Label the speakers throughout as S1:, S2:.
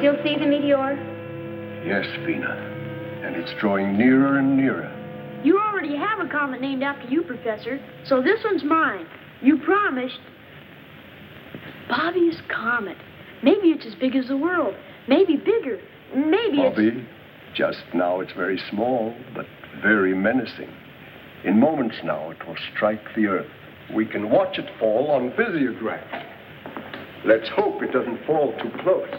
S1: still see the meteor?
S2: Yes, Vina. And it's drawing nearer and nearer.
S3: You already have a comet named after you, Professor, so this one's mine. You promised. Bobby's comet. Maybe it's as big as the world. Maybe bigger. Maybe
S2: Bobby, just now it's very small, but very menacing. In moments now, it will strike the Earth. We can watch it fall on Visiograph. Let's hope it doesn't fall too close.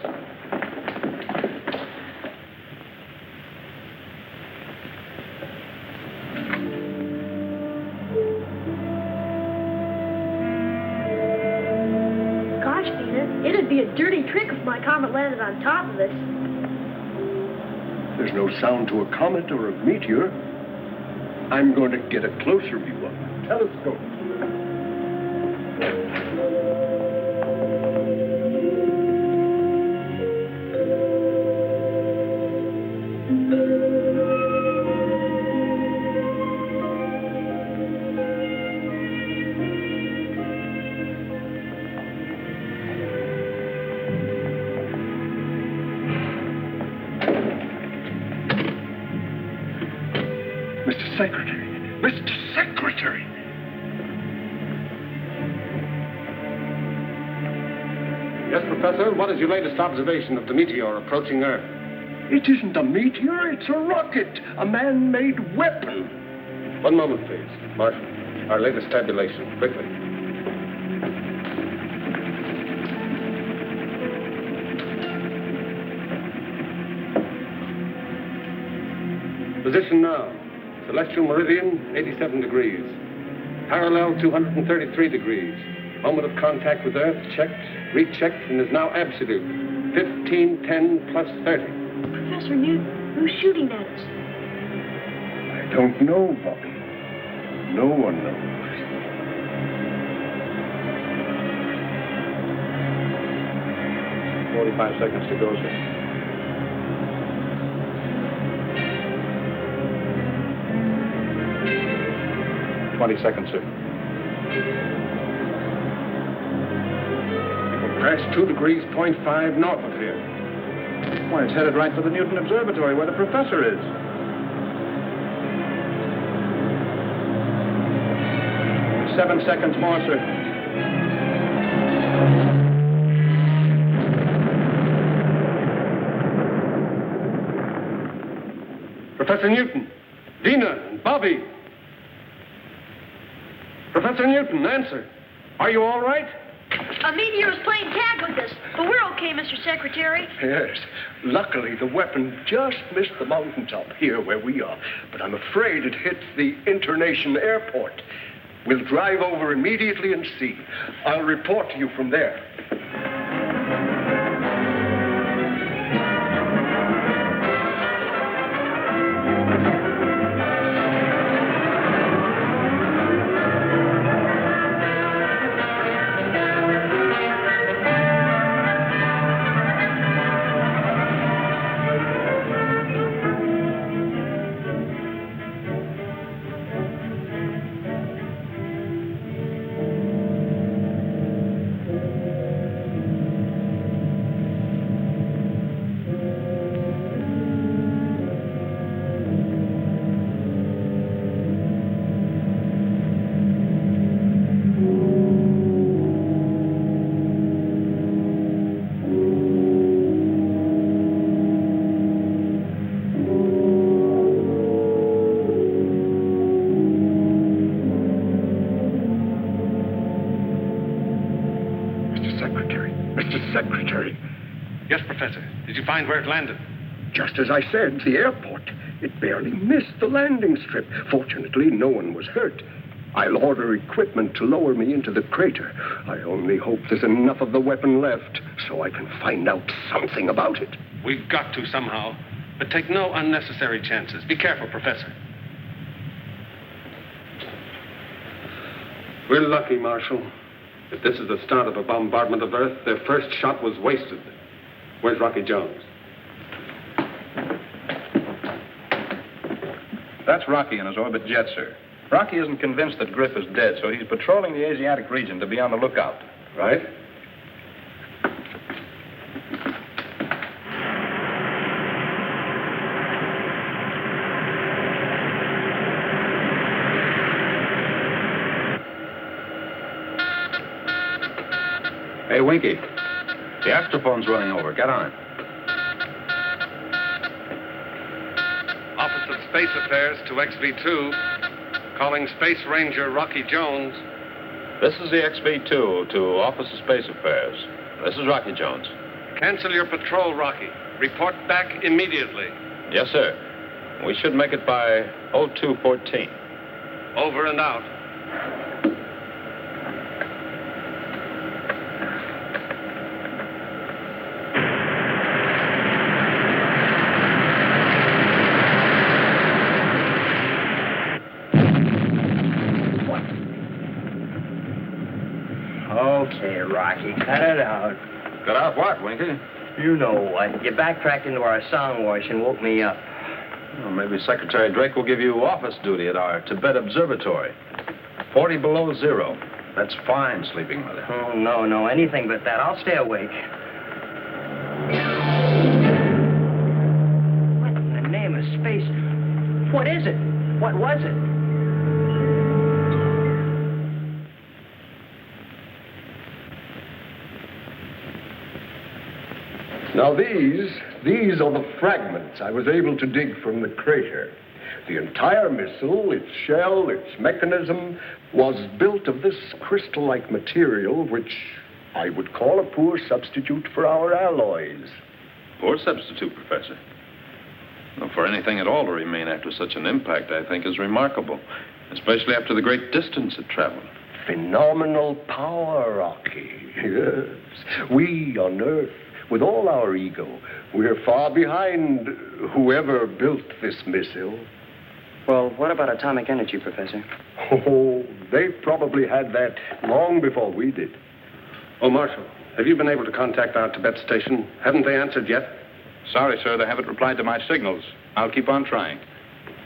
S3: Gosh, Vina, it'd be a dirty trick if my comet landed on top of us.
S2: There's no sound to a comet or a meteor. I'm going to get a closer view of the telescope. Mr. Secretary! Mr. Secretary!
S4: Yes, Professor, what is your latest observation of the meteor approaching Earth?
S2: It isn't a meteor, it's a rocket, a man-made weapon.
S4: 1 moment, please. Marshal, our latest tabulation, quickly. Position now. Celestial meridian, 87 degrees. Parallel, 233 degrees. Moment of contact with Earth, checked, rechecked, and is now absolute. 1510 plus 30.
S3: Professor Newton, who's shooting at us?
S2: I don't know, Bobby. No one knows.
S4: "45 seconds to go, sir." "20 seconds, sir." Past 2 degrees, 0.5 north of here.
S5: Why, it's headed right for the Newton Observatory where the professor is. "7 seconds more, sir."
S4: Professor Newton, Dina, and Bobby. Professor Newton, answer. Are you all right?
S3: A meteor is playing tag with us, but we're okay, Mr. Secretary.
S2: Yes. Luckily, the weapon just missed the mountaintop here where we are. But I'm afraid it hit the Internation Airport. We'll drive over immediately and see. I'll report to you from there. Secretary.
S4: Yes, Professor. Did you find where it landed?
S2: Just as I said, the airport. It barely missed the landing strip. Fortunately, no one was hurt. I'll order equipment to lower me into the crater. I only hope there's enough of the weapon left so I can find out something about it.
S4: We've got to somehow. But take no unnecessary chances. Be careful, Professor. We're lucky, Marshal. If this is the start of a bombardment of Earth, their first shot was wasted. Where's Rocky Jones?
S5: That's Rocky in his orbit jet, sir. Rocky isn't convinced that Griff is dead, so he's patrolling the Asiatic region to be on the lookout.
S4: Right.
S5: Hey, Winky. The astrophone's running over. Get on it.
S4: Office of Space Affairs to XV2. Calling Space Ranger Rocky Jones.
S5: This is the XV2 to Office of Space Affairs. This is Rocky Jones.
S4: Cancel your patrol, Rocky. Report back immediately.
S5: Yes, sir. We should make it by 0214.
S4: Over and out.
S1: Okay, Rocky, cut it out.
S5: Got out what, Winky?
S1: You know what. You backtracked into our sound wash and woke me up.
S5: Well, maybe Secretary Drake will give you office duty at our Tibet Observatory. 40 below zero. That's fine, sleeping mother.
S1: Oh, no, anything but that. I'll stay awake. What in the name of space? What is it? What was it?
S2: Now these are the fragments I was able to dig from the crater. The entire missile, its shell, its mechanism, was built of this crystal-like material, which I would call a poor substitute for our alloys.
S5: Poor substitute, Professor. Well, for anything at all to remain after such an impact, I think, is remarkable, especially after the great distance it traveled.
S2: Phenomenal power, Rocky. Yes. We on Earth, with all our ego, we're far behind whoever built this missile.
S1: Well, what about atomic energy, Professor?
S2: Oh, they probably had that long before we did.
S4: Oh, Marshal, have you been able to contact our Tibet station? Haven't they answered yet?
S5: Sorry, sir, they haven't replied to my signals. I'll keep on trying.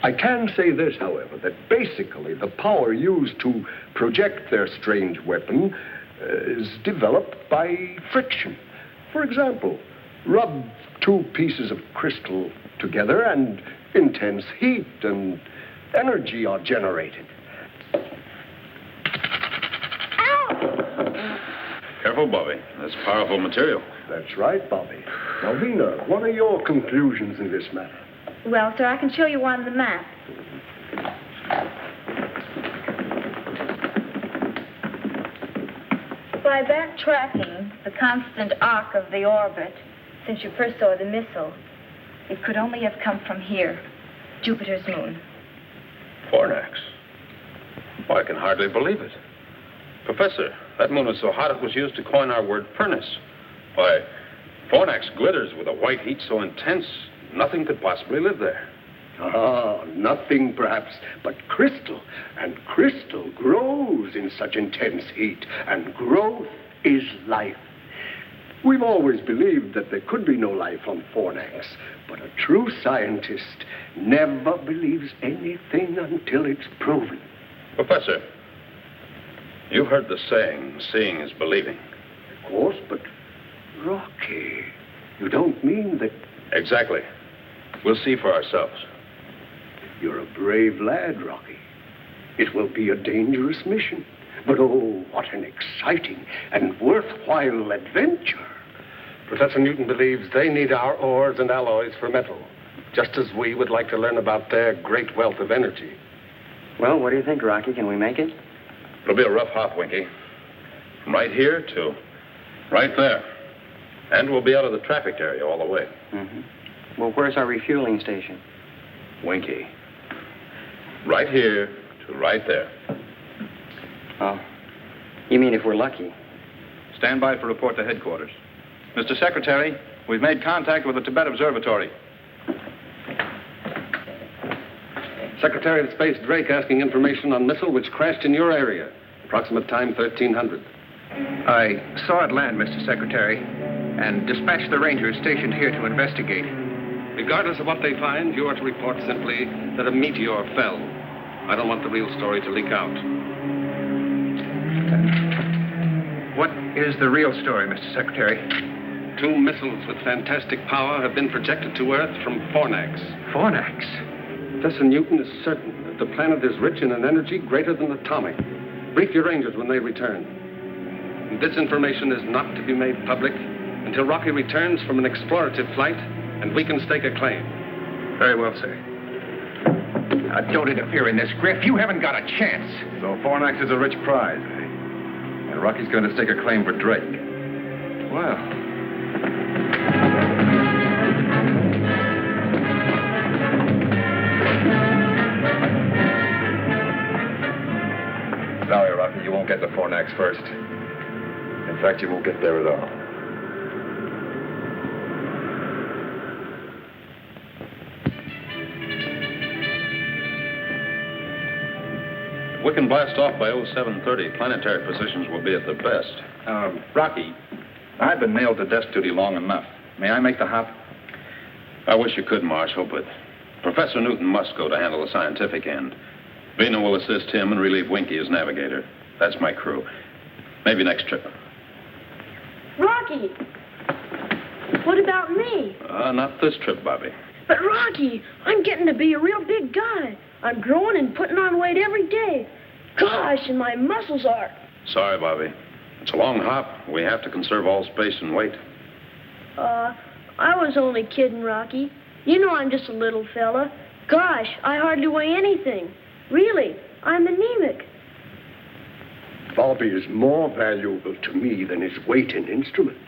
S2: I can say this, however, that basically the power used to project their strange weapon is developed by friction. For example, rub two pieces of crystal together and intense heat and energy are generated.
S3: Ow!
S5: Careful, Bobby. That's powerful material.
S2: That's right, Bobby. Now, Vina, what are your conclusions in this matter?
S6: Well, sir, I can show you on the map. By backtracking the constant arc of the orbit since you first saw the missile, it could only have come from here, Jupiter's moon.
S5: Fornax. Well, I can hardly believe it. Professor, that moon was so hot it was used to coin our word furnace. Why, Fornax glitters with a white heat so intense, nothing could possibly live there.
S2: Ah, nothing perhaps but crystal. And crystal grows in such intense heat. And growth is life. We've always believed that there could be no life on Fornax. But a true scientist never believes anything until it's proven.
S5: Professor, you've heard the saying, seeing is believing.
S2: Of course, but Rocky, you don't mean that...
S5: Exactly. We'll see for ourselves.
S2: You're a brave lad, Rocky. It will be a dangerous mission. But oh, what an exciting and worthwhile adventure.
S4: Professor Newton believes they need our ores and alloys for metal, just as we would like to learn about their great wealth of energy.
S1: Well, what do you think, Rocky? Can we make it?
S5: It'll be a rough hop, Winky. From right here to right there. And we'll be out of the traffic area all the way.
S1: Mm-hmm. Well, where's our refueling station?
S5: Winky. Right here to right there.
S1: Oh. You mean if we're lucky?
S5: Stand by for report to headquarters. Mr. Secretary, we've made contact with the Tibet Observatory.
S4: Secretary of Space Drake asking information on missile which crashed in your area. Approximate time 1300.
S7: I saw it land, Mr. Secretary, and dispatched the Rangers stationed here to investigate.
S4: Regardless of what they find, you are to report simply that a meteor fell. I don't want the real story to leak out.
S7: What is the real story, Mr. Secretary?
S4: 2 missiles with fantastic power have been projected to Earth from Fornax.
S7: Fornax?
S4: Professor Newton is certain that the planet is rich in an energy greater than atomic. Brief your Rangers when they return. And this information is not to be made public until Rocky returns from an explorative flight and we can stake a claim.
S7: Very well, sir. Now, don't interfere in this, Griff. You haven't got a chance.
S8: So Fornax is a rich prize, eh? And Rocky's going to stake a claim for Drake. Well. Sorry, Rocky, you won't get the Fornax first. In fact, you won't get there at all.
S5: If we can blast off by 0730, planetary positions will be at their best.
S8: Rocky, I've been nailed to desk duty long enough. May I make the hop?
S5: I wish you could, Marshal, but Professor Newton must go to handle the scientific end. Vina will assist him and relieve Winky as navigator. That's my crew. Maybe next trip.
S3: Rocky! What about me?
S5: Not this trip, Bobby.
S3: But Rocky, I'm getting to be a real big guy. I'm growing and putting on weight every day. Gosh, and my muscles are.
S5: Sorry, Bobby. It's a long hop. We have to conserve all space and weight.
S3: I was only kidding, Rocky. You know I'm just a little fella. Gosh, I hardly weigh anything. Really, I'm anemic.
S2: Bobby is more valuable to me than his weight and instruments.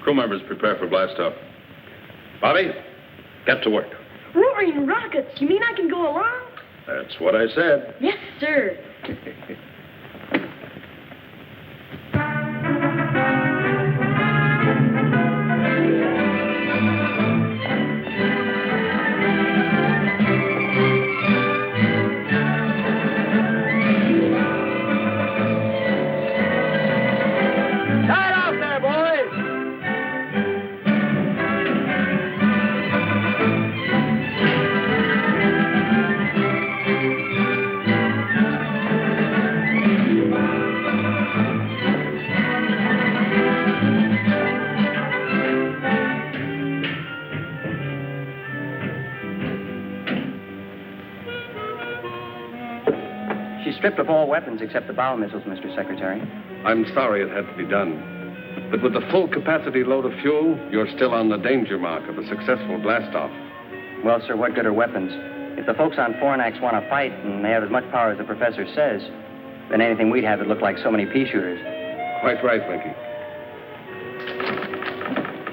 S5: Crew members prepare for blastoff. Bobby, get to work.
S3: Roaring rockets, you mean I can go along?
S5: That's what I said.
S3: Yes, sir.
S1: Stripped of all weapons except the bow missiles, Mr. Secretary.
S4: I'm sorry it had to be done. But with the full capacity load of fuel, you're still on the danger mark of a successful blastoff.
S1: Well, sir, what good are weapons? If the folks on Fornax want to fight and they have as much power as the professor says, then anything we'd have would look like so many pea shooters.
S4: Quite right, Winky.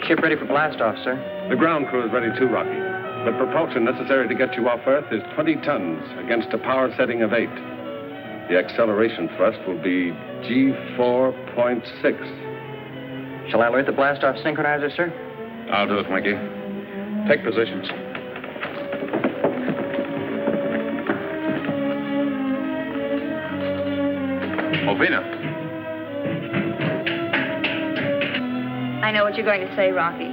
S1: Ship ready for blastoff, sir.
S4: The ground crew is ready too, Rocky. The propulsion necessary to get you off Earth is 20 tons against a power setting of 8. The acceleration thrust will be G4.6.
S1: Shall I alert the blastoff synchronizer, sir?
S5: I'll do it, Winky. Take positions. Ovina.
S6: I know what you're going to say, Rocky.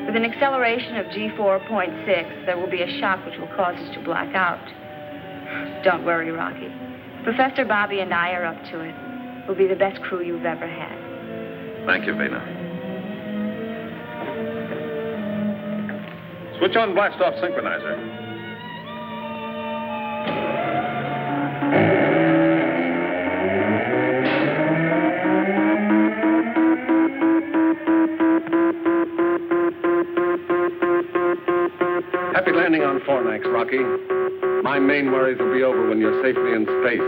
S6: With an acceleration of G4.6, there will be a shock which will cause us to black out. Don't worry, Rocky. Professor Bobby and I are up to it. We'll be the best crew you've ever had.
S5: Thank you, Vina. Switch on blastoff synchronizer.
S4: Happy landing on Fornax, Rocky. My main worries will be over when you're safely in space.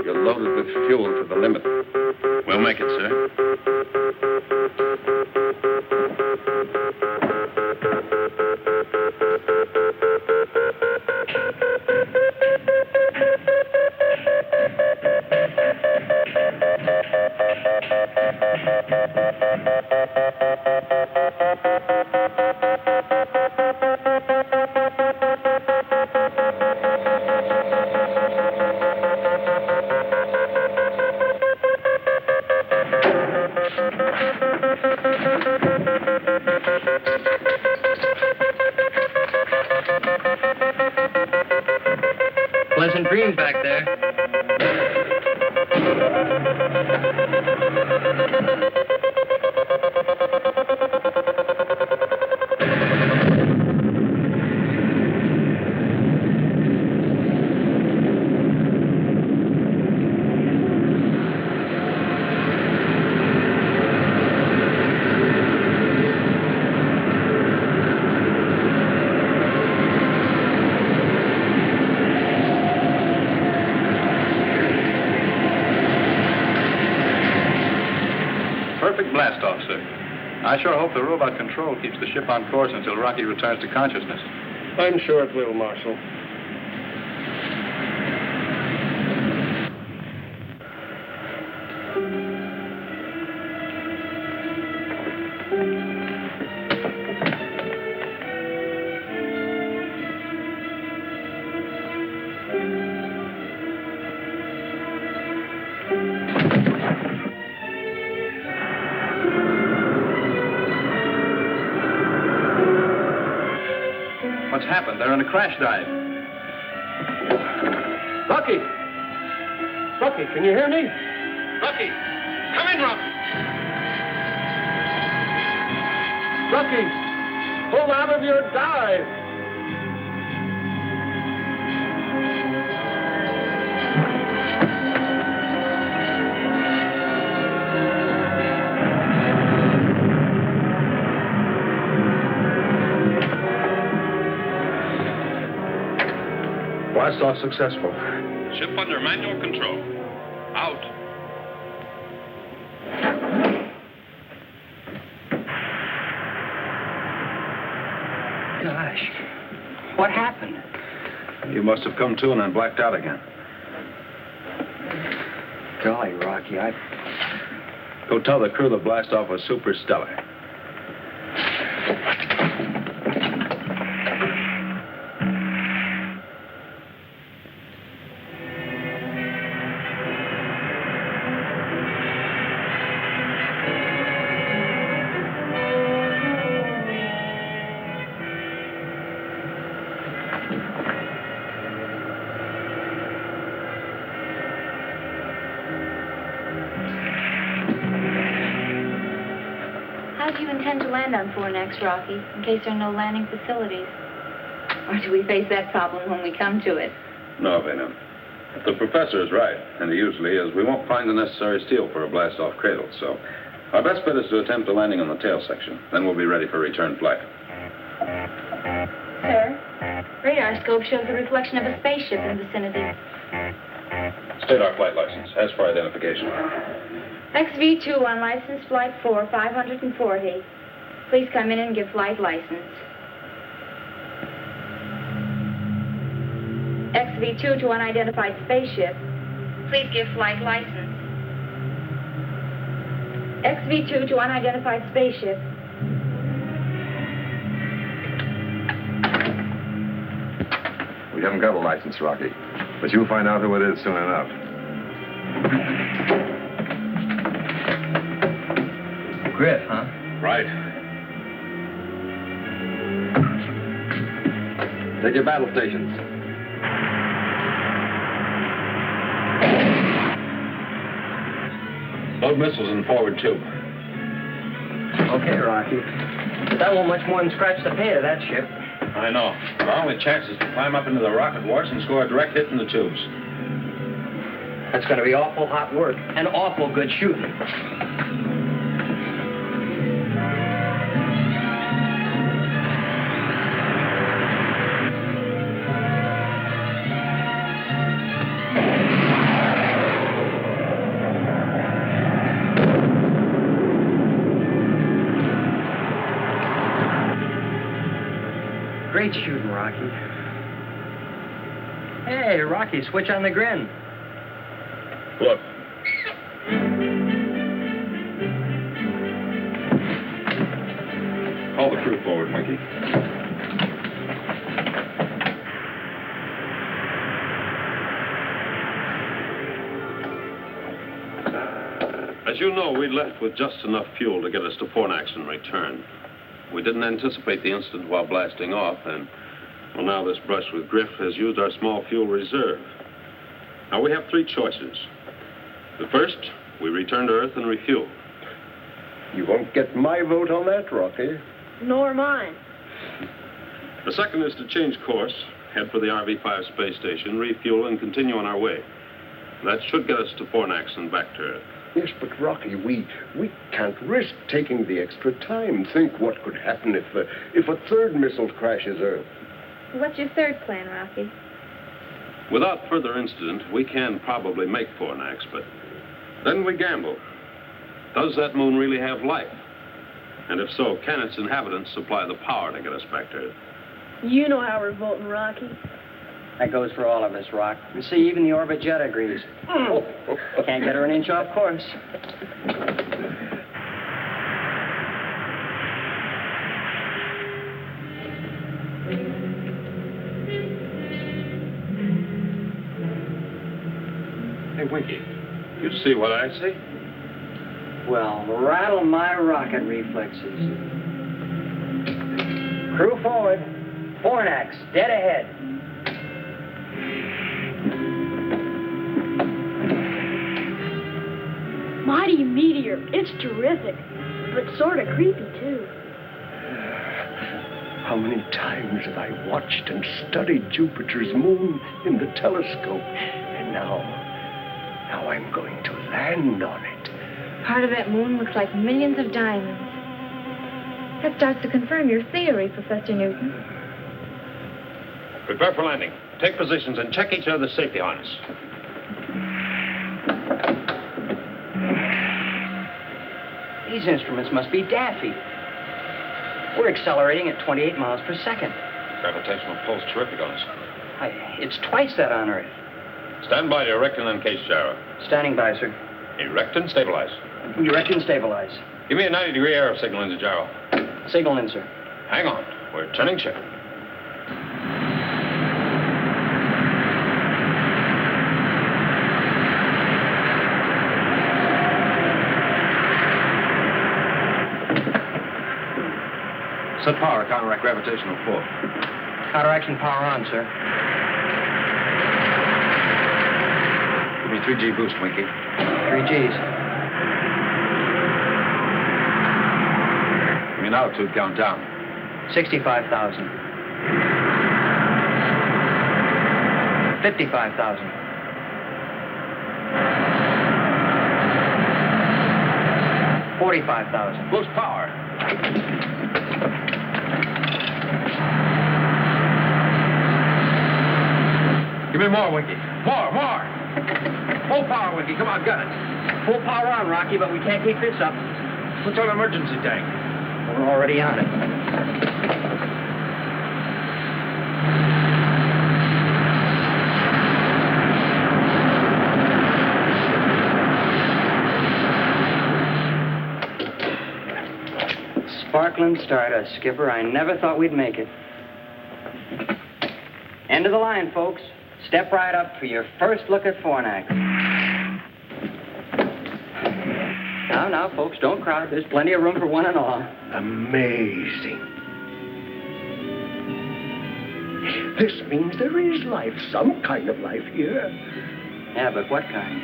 S4: You're loaded with fuel to the limit.
S5: We'll make it, sir.
S1: Pleasant dreams back there.
S8: perfect blast-off, sir. I sure hope the robot control keeps the ship on course until Rocky returns to consciousness.
S4: I'm sure it will, Marshal.
S8: What's happened? They're in a crash dive.
S4: Rocky! Rocky, can you hear me?
S5: Rocky! Come in, Rocky!
S4: Rocky! Pull out of your dive!
S5: Blast-off successful. Ship under manual control. Out.
S1: Gosh, what happened?
S5: You must have come to and then blacked out again.
S1: Golly, Rocky,
S5: Go tell the crew the blast-off was superstellar.
S6: How do you intend to land on Fornax, Rocky, in case there are no landing facilities? Or do we face that problem when we come to it?
S5: No, Vena. If the professor is right, and he usually is, we won't find the necessary steel for a blast-off cradle, so our best bet is to attempt a landing on the tail section. Then we'll be ready for return flight.
S6: Sir, radar scope shows the reflection of a spaceship in the vicinity.
S5: State our flight license. As for identification.
S6: XV2 on license flight 4, 540. Please come in and give flight license. XV2 to unidentified spaceship. Please give flight license. XV2 to unidentified spaceship.
S8: We haven't got a license, Rocky. But you'll find out who it is soon enough.
S1: Griff, huh?
S5: Right.
S8: Take your battle stations.
S5: Load missiles in forward tube.
S1: Okay, Rocky. But that won't much more than scratch the paint of that ship.
S5: I know. Our only chance is to climb up into the rocket wash and score a direct hit in the tubes.
S1: That's going to be awful hot work and awful good shooting. Great shooting, Rocky. Hey, Rocky, switch on the grin.
S5: Look. Call the crew forward, Mikey. As you know, we left with just enough fuel to get us to Fornax and return. We didn't anticipate the incident while blasting off, and, well, now this brush with Griff has used our small fuel reserve. Now, we have three choices. The first, we return to Earth and refuel.
S2: You won't get my vote on that, Rocky.
S3: Nor mine.
S5: The second is to change course, head for the RV-5 space station, refuel, and continue on our way. That should get us to Fornax and back to Earth.
S2: Yes, but Rocky, we can't risk taking the extra time. Think what could happen if a third missile crashes Earth.
S6: What's your third plan, Rocky?
S5: Without further incident, we can probably make Fornax, but then we gamble. Does that moon really have life? And if so, can its inhabitants supply the power to get us back to Earth?
S3: You know how we're voting, Rocky.
S1: That goes for all of us, Rock. You see, even the orbit jet agrees. Can't get her an inch off course.
S5: Hey, Winky, you see what I see?
S1: Well, rattle my rocket reflexes. Crew forward. Fornax, dead ahead.
S3: Mighty meteor. It's terrific, but sort of creepy, too.
S2: How many times have I watched and studied Jupiter's moon in the telescope? And now I'm going to land on it.
S6: Part of that moon looks like millions of diamonds. That starts to confirm your theory, Professor Newton.
S5: Prepare for landing. Take positions and check each other's safety harness.
S1: These instruments must be daffy. We're accelerating at 28 miles per second.
S5: Gravitational pull's terrific on us.
S1: It's twice that on Earth.
S5: Stand by to erect and uncase gyro.
S1: Standing by, sir.
S5: Erect and stabilize.
S1: Erect and stabilize.
S5: Give me a 90-degree arrow signal into gyro.
S1: Signal in, sir.
S5: Hang on. We're turning ship.
S8: Set power, counteract gravitational pull.
S1: Counteraction power on, sir.
S8: Give me 3G boost, Winky.
S1: 3 Gs.
S8: Give me an altitude count down.
S1: 65,000. 55,000. 45,000.
S8: Boost power. Give me more, Winky. More. Full power, Winky. Come on, gun it.
S1: Full power on, Rocky, but we can't keep this up.
S8: What's on emergency tank?
S1: We're already on it. Sparkling stardust, Skipper. I never thought we'd make it. End of the line, folks. Step right up for your first look at Fornax. Now, folks, don't crowd. There's plenty of room for one and all.
S2: Amazing. This means there is life, some kind of life here.
S1: Yeah, but what kind?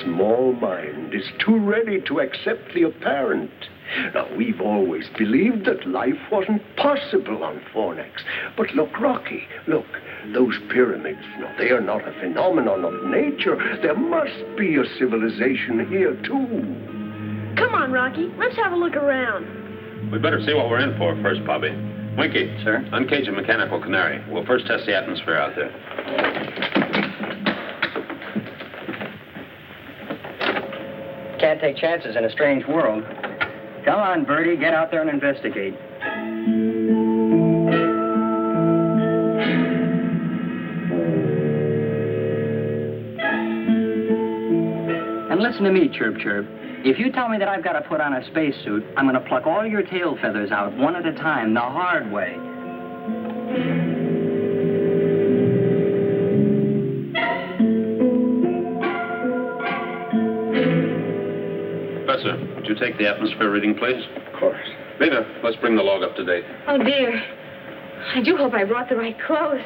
S2: Small mind is too ready to accept the apparent. Now, we've always believed that life wasn't possible on Fornax. But look, Rocky, look, those pyramids, no, they are not a phenomenon of nature. There must be a civilization here, too.
S3: Come on, Rocky. Let's have a look around.
S5: We'd better see what we're in for first, Bobby. Winky.
S1: Sir?
S5: Uncage a mechanical canary. We'll first test the atmosphere out there.
S1: Can't take chances in a strange world. Come on, Birdie, get out there and investigate. And listen to me, Chirp Chirp. If you tell me that I've got to put on a spacesuit, I'm going to pluck all your tail feathers out one at a time, the hard way.
S5: Professor, would you take the atmosphere reading, please?
S2: Of course.
S5: Lena, let's bring the log up to date.
S6: Oh, dear. I do hope I brought the right clothes.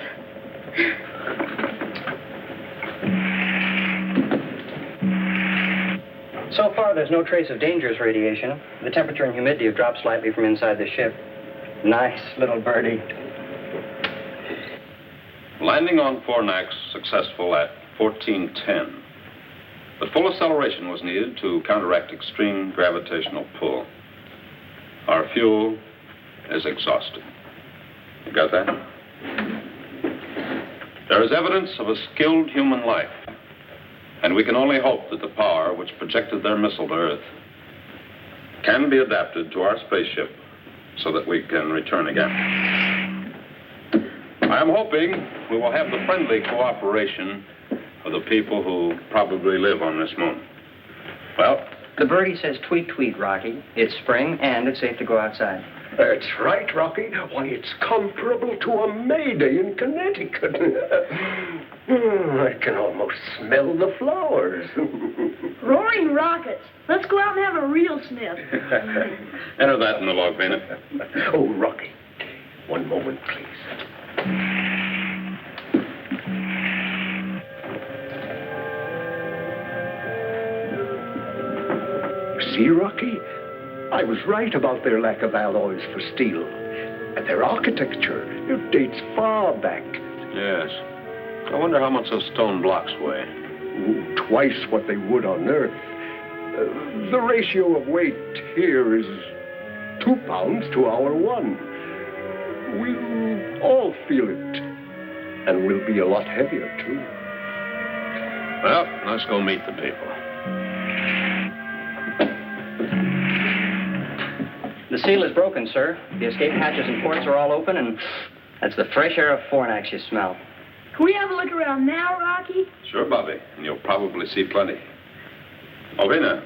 S1: So far, there's no trace of dangerous radiation. The temperature and humidity have dropped slightly from inside the ship. Nice little birdie.
S5: Landing on Fornax successful at 1410. But full acceleration was needed to counteract extreme gravitational pull. Our fuel is exhausted. You got that? There is evidence of a skilled human life, and we can only hope that the power which projected their missile to Earth can be adapted to our spaceship so that we can return again. I am hoping we will have the friendly cooperation of the people who probably live on this moon. Well,
S1: The birdie says tweet, tweet, Rocky. It's spring, and it's safe to go outside.
S2: That's right, Rocky. Why, it's comparable to a May Day in Connecticut. I can almost smell the flowers.
S3: Roaring rockets. Let's go out and have a real sniff.
S5: Enter that in the log, Vena.
S2: Oh, Rocky, one moment, please. See, Rocky? I was right about their lack of alloys for steel. And their architecture, it dates far back.
S5: Yes. I wonder how much those stone blocks weigh.
S2: Ooh, twice what they would on Earth. The ratio of weight here is 2 pounds to our 1. We'll all feel it. And we'll be a lot heavier, too.
S5: Well, let's go meet the people.
S1: The seal is broken, sir. The escape hatches and ports are all open, and that's the fresh air of Fornax you smell.
S3: Can we have a look around now, Rocky?
S5: Sure, Bobby, and you'll probably see plenty. Oh, Vena,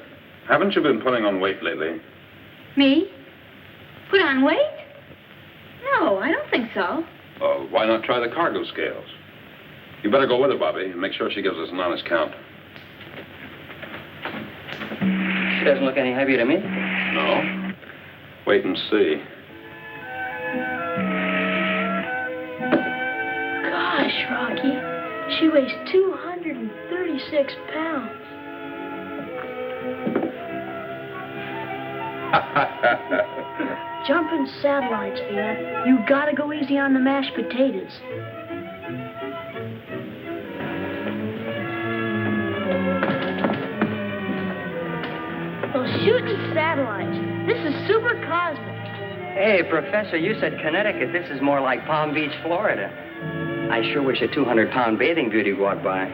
S5: haven't you been putting on weight lately?
S6: Me? Put on weight? No, I don't think so.
S5: Well, why not try the cargo scales? You better go with her, Bobby, and make sure she gives us an honest count.
S1: She doesn't look any heavier to me.
S5: No? Wait and see.
S3: Gosh, Rocky. She weighs 236 pounds. Jumping satellites, Vina. You gotta go easy on the mashed potatoes. Those shooting satellites. This is super cosmic.
S1: Hey, Professor, you said Connecticut. This is more like Palm Beach, Florida. I sure wish a 200-pound bathing beauty walked by.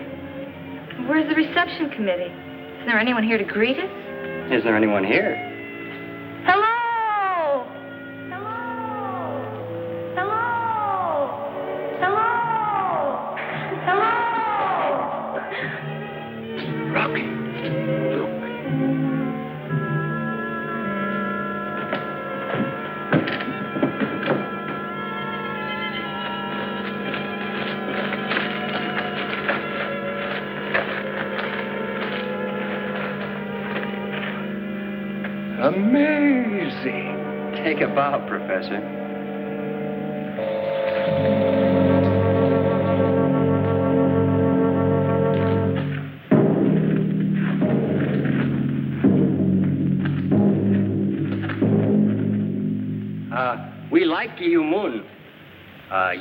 S6: Where's the reception committee? Isn't there anyone here to greet us?
S1: Isn't there anyone here?
S3: Hello! Hello! Hello! Hello! Hello!
S2: Rocky, look. Amazing.
S1: Take a bow, Professor. We like you, Moon.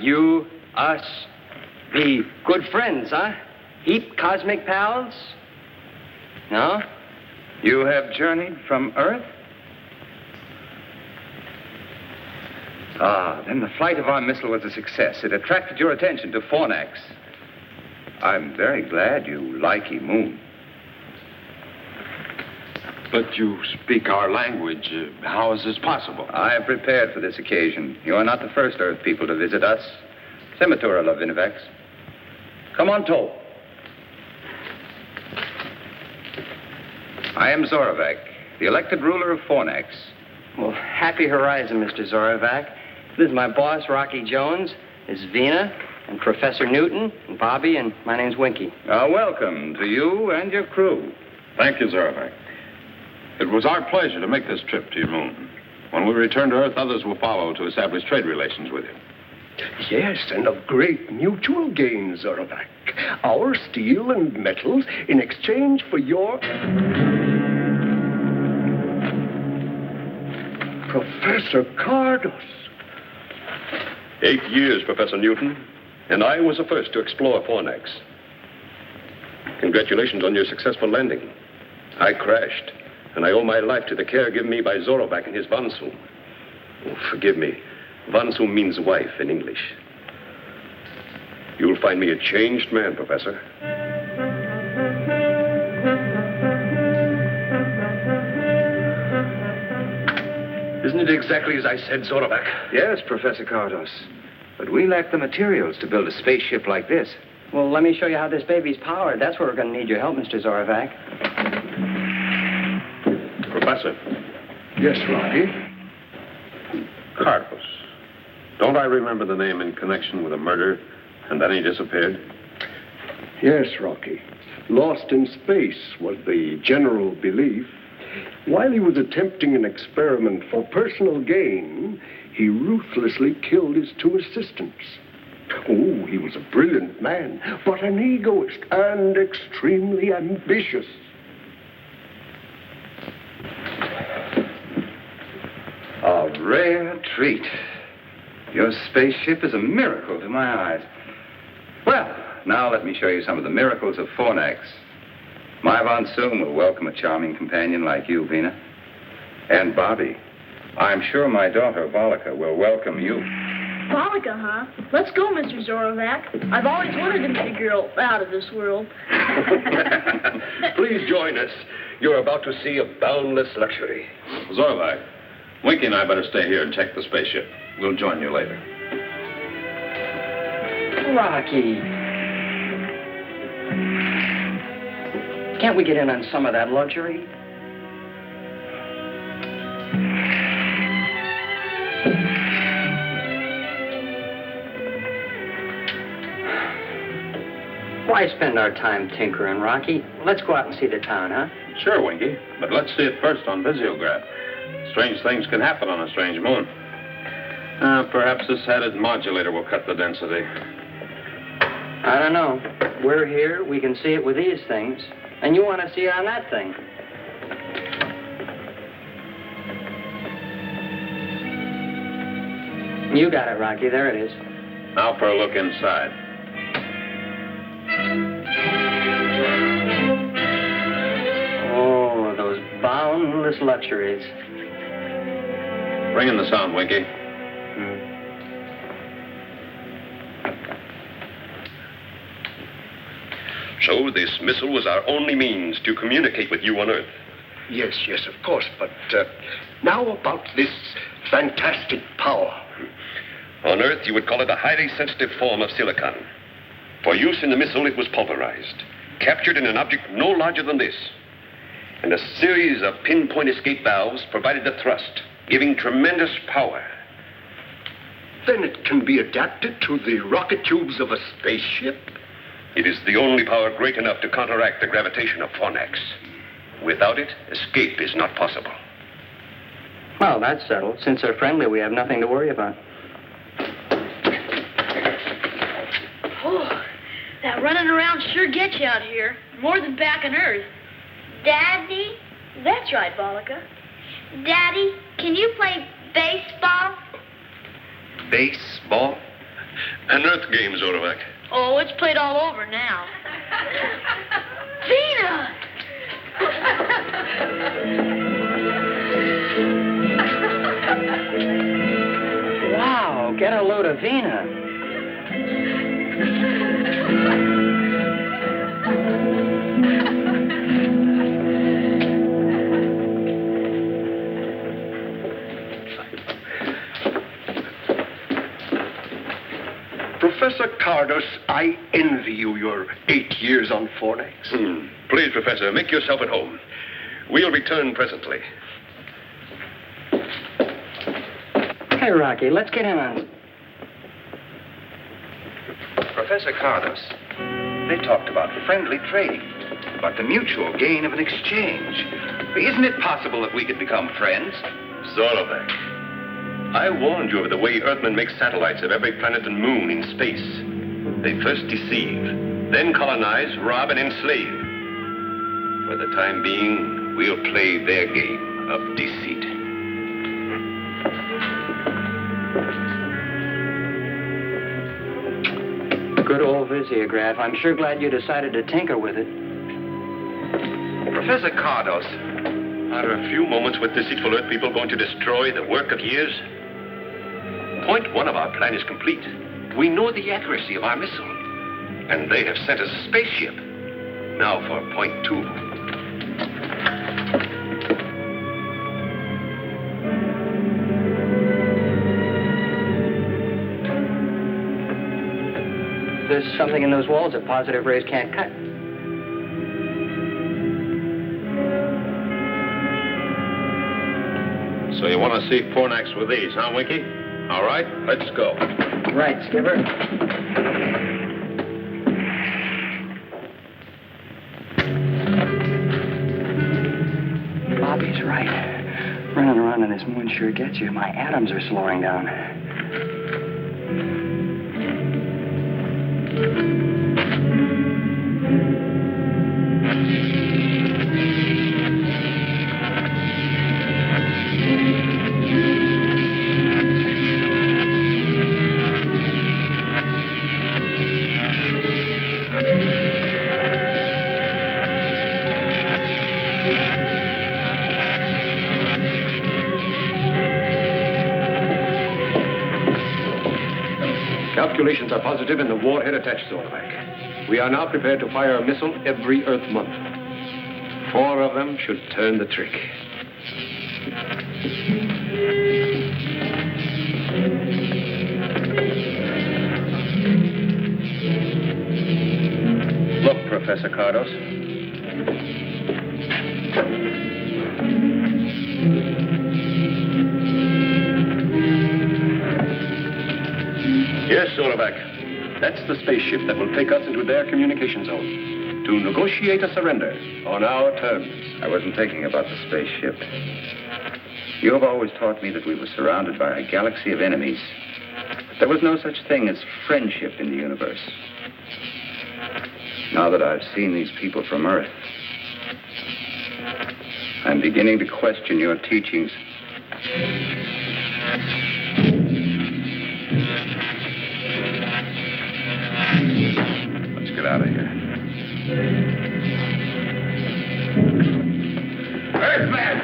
S1: You, us, be good friends, huh? Heap cosmic pals? No?
S7: You have journeyed from Earth? Ah, then the flight of our missile was a success. It attracted your attention to Fornax. I'm very glad you like Moon.
S5: But you speak our language. How is this possible?
S7: I have prepared for this occasion. You are not the first Earth people to visit us. Sematura Lavinovax. Come on, Toll. I am Zorovac, the elected ruler of Fornax.
S1: Well, happy horizon, Mr. Zorovac. This is my boss, Rocky Jones. This is Vina, and Professor Newton, and Bobby, and my name's Winky.
S7: Welcome to you and your crew.
S5: Thank you, Zorovac. It was our pleasure to make this trip to your moon. When we return to Earth, others will follow to establish trade relations with you.
S2: Yes, and of great mutual gain, Zorovac. Our steel and metals in exchange for your... Professor Cardos.
S9: 8 years, Professor Newton.
S4: And I was the first to explore Fornax. Congratulations on your successful landing. I crashed, and I owe my life to the care given me by Zorovac and his Vansum. Oh, forgive me. Vansum means wife in English. You'll find me a changed man, Professor.
S7: Isn't it exactly as I said, Zorovac? Yes, Professor Cardos. But we lack the materials to build a spaceship like this.
S1: Well, let me show you how this baby's powered. That's where we're going to need your help, Mr. Zorovac.
S5: Professor.
S2: Yes, Rocky?
S5: Cardos. Don't I remember the name in connection with a murder, and then he disappeared?
S2: Yes, Rocky. Lost in space was the general belief. While he was attempting an experiment for personal gain, he ruthlessly killed his two assistants. Oh, he was a brilliant man, but an egoist and extremely ambitious.
S7: A rare treat. Your spaceship is a miracle to my eyes. Well, now let me show you some of the miracles of Fornax. My Vansum will welcome a charming companion like you, Vina. And Bobby, I'm sure my daughter, Volika, will welcome you.
S3: Volika, huh? Let's go, Mr. Zorovac. I've always wanted to meet a girl out of this world.
S4: Please join us. You're about to see a boundless luxury.
S5: Zorovac, Winky and I better stay here and check the spaceship. We'll join you later.
S1: Rocky. Can't we get in on some of that luxury? Why spend our time tinkering, Rocky? Let's go out and see the town, huh?
S5: Sure, Winky, but let's see it first on Visiograph. Strange things can happen on a strange moon. Perhaps this headed modulator will cut the density.
S1: I don't know. We're here. We can see it with these things. And you want to see it on that thing. You got it, Rocky. There it is.
S5: Now for a look inside.
S1: Oh, those boundless luxuries.
S5: Bring in the sound, Winky.
S4: So this missile was our only means to communicate with you on Earth.
S2: Yes, of course, but now about this fantastic power.
S4: On Earth, you would call it a highly sensitive form of silicon. For use in the missile, it was pulverized, captured in an object no larger than this. And a series of pinpoint escape valves provided the thrust, giving tremendous power.
S2: Then it can be adapted to the rocket tubes of a spaceship?
S4: It is the only power great enough to counteract the gravitation of Fornax. Without it, escape is not possible.
S1: Well, that's settled. Since they're friendly, we have nothing to worry about.
S3: Oh, that running around sure gets you out here. More than back on Earth.
S9: Daddy?
S3: That's right, Volika.
S9: Daddy, can you play baseball?
S7: Baseball?
S4: An Earth game, Zorovac.
S3: Oh, it's played all over now.
S9: Vina!
S1: Wow, get a load of Vina.
S2: Professor Cardos, I envy you your 8 years on Fornax.
S4: Please, Professor, make yourself at home. We'll return presently.
S1: Hey, Rocky, let's get in on...
S7: Professor Cardos, they talked about friendly trading, about the mutual gain of an exchange. Isn't it possible that we could become friends?
S4: Zorovac, I warned you of the way Earthmen make satellites of every planet and moon in space. They first deceive, then colonize, rob, and enslave. For the time being, we'll play their game of deceit.
S1: Good old Visiograph. I'm sure glad you decided to tinker with it.
S10: Professor Cardos, are a few moments with deceitful Earth people going to destroy the work of years? Point 1 of our plan is complete. We know the accuracy of our missile. And they have sent us a spaceship. Now for point 2.
S1: There's something in those walls that positive rays can't cut.
S5: So you want to see Fornax with these, huh, Winky? All right, let's go.
S1: Right, Skipper. Bobby's right. Running around on this moon sure gets you. My atoms are slowing down.
S4: Calculations are positive in the warhead attached, Zorovac. We are now prepared to fire a missile every Earth month. 4 of them should turn the trick.
S10: Look, Professor Cardos.
S4: Yes, Zorovac. That's the spaceship that will take us into their communication zone to negotiate a surrender on our terms.
S7: I wasn't thinking about the spaceship. You have always taught me that we were surrounded by a galaxy of enemies. There was no such thing as friendship in the universe. Now that I've seen these people from Earth, I'm beginning to question your teachings.
S8: Let's get out of here.
S10: Earthman!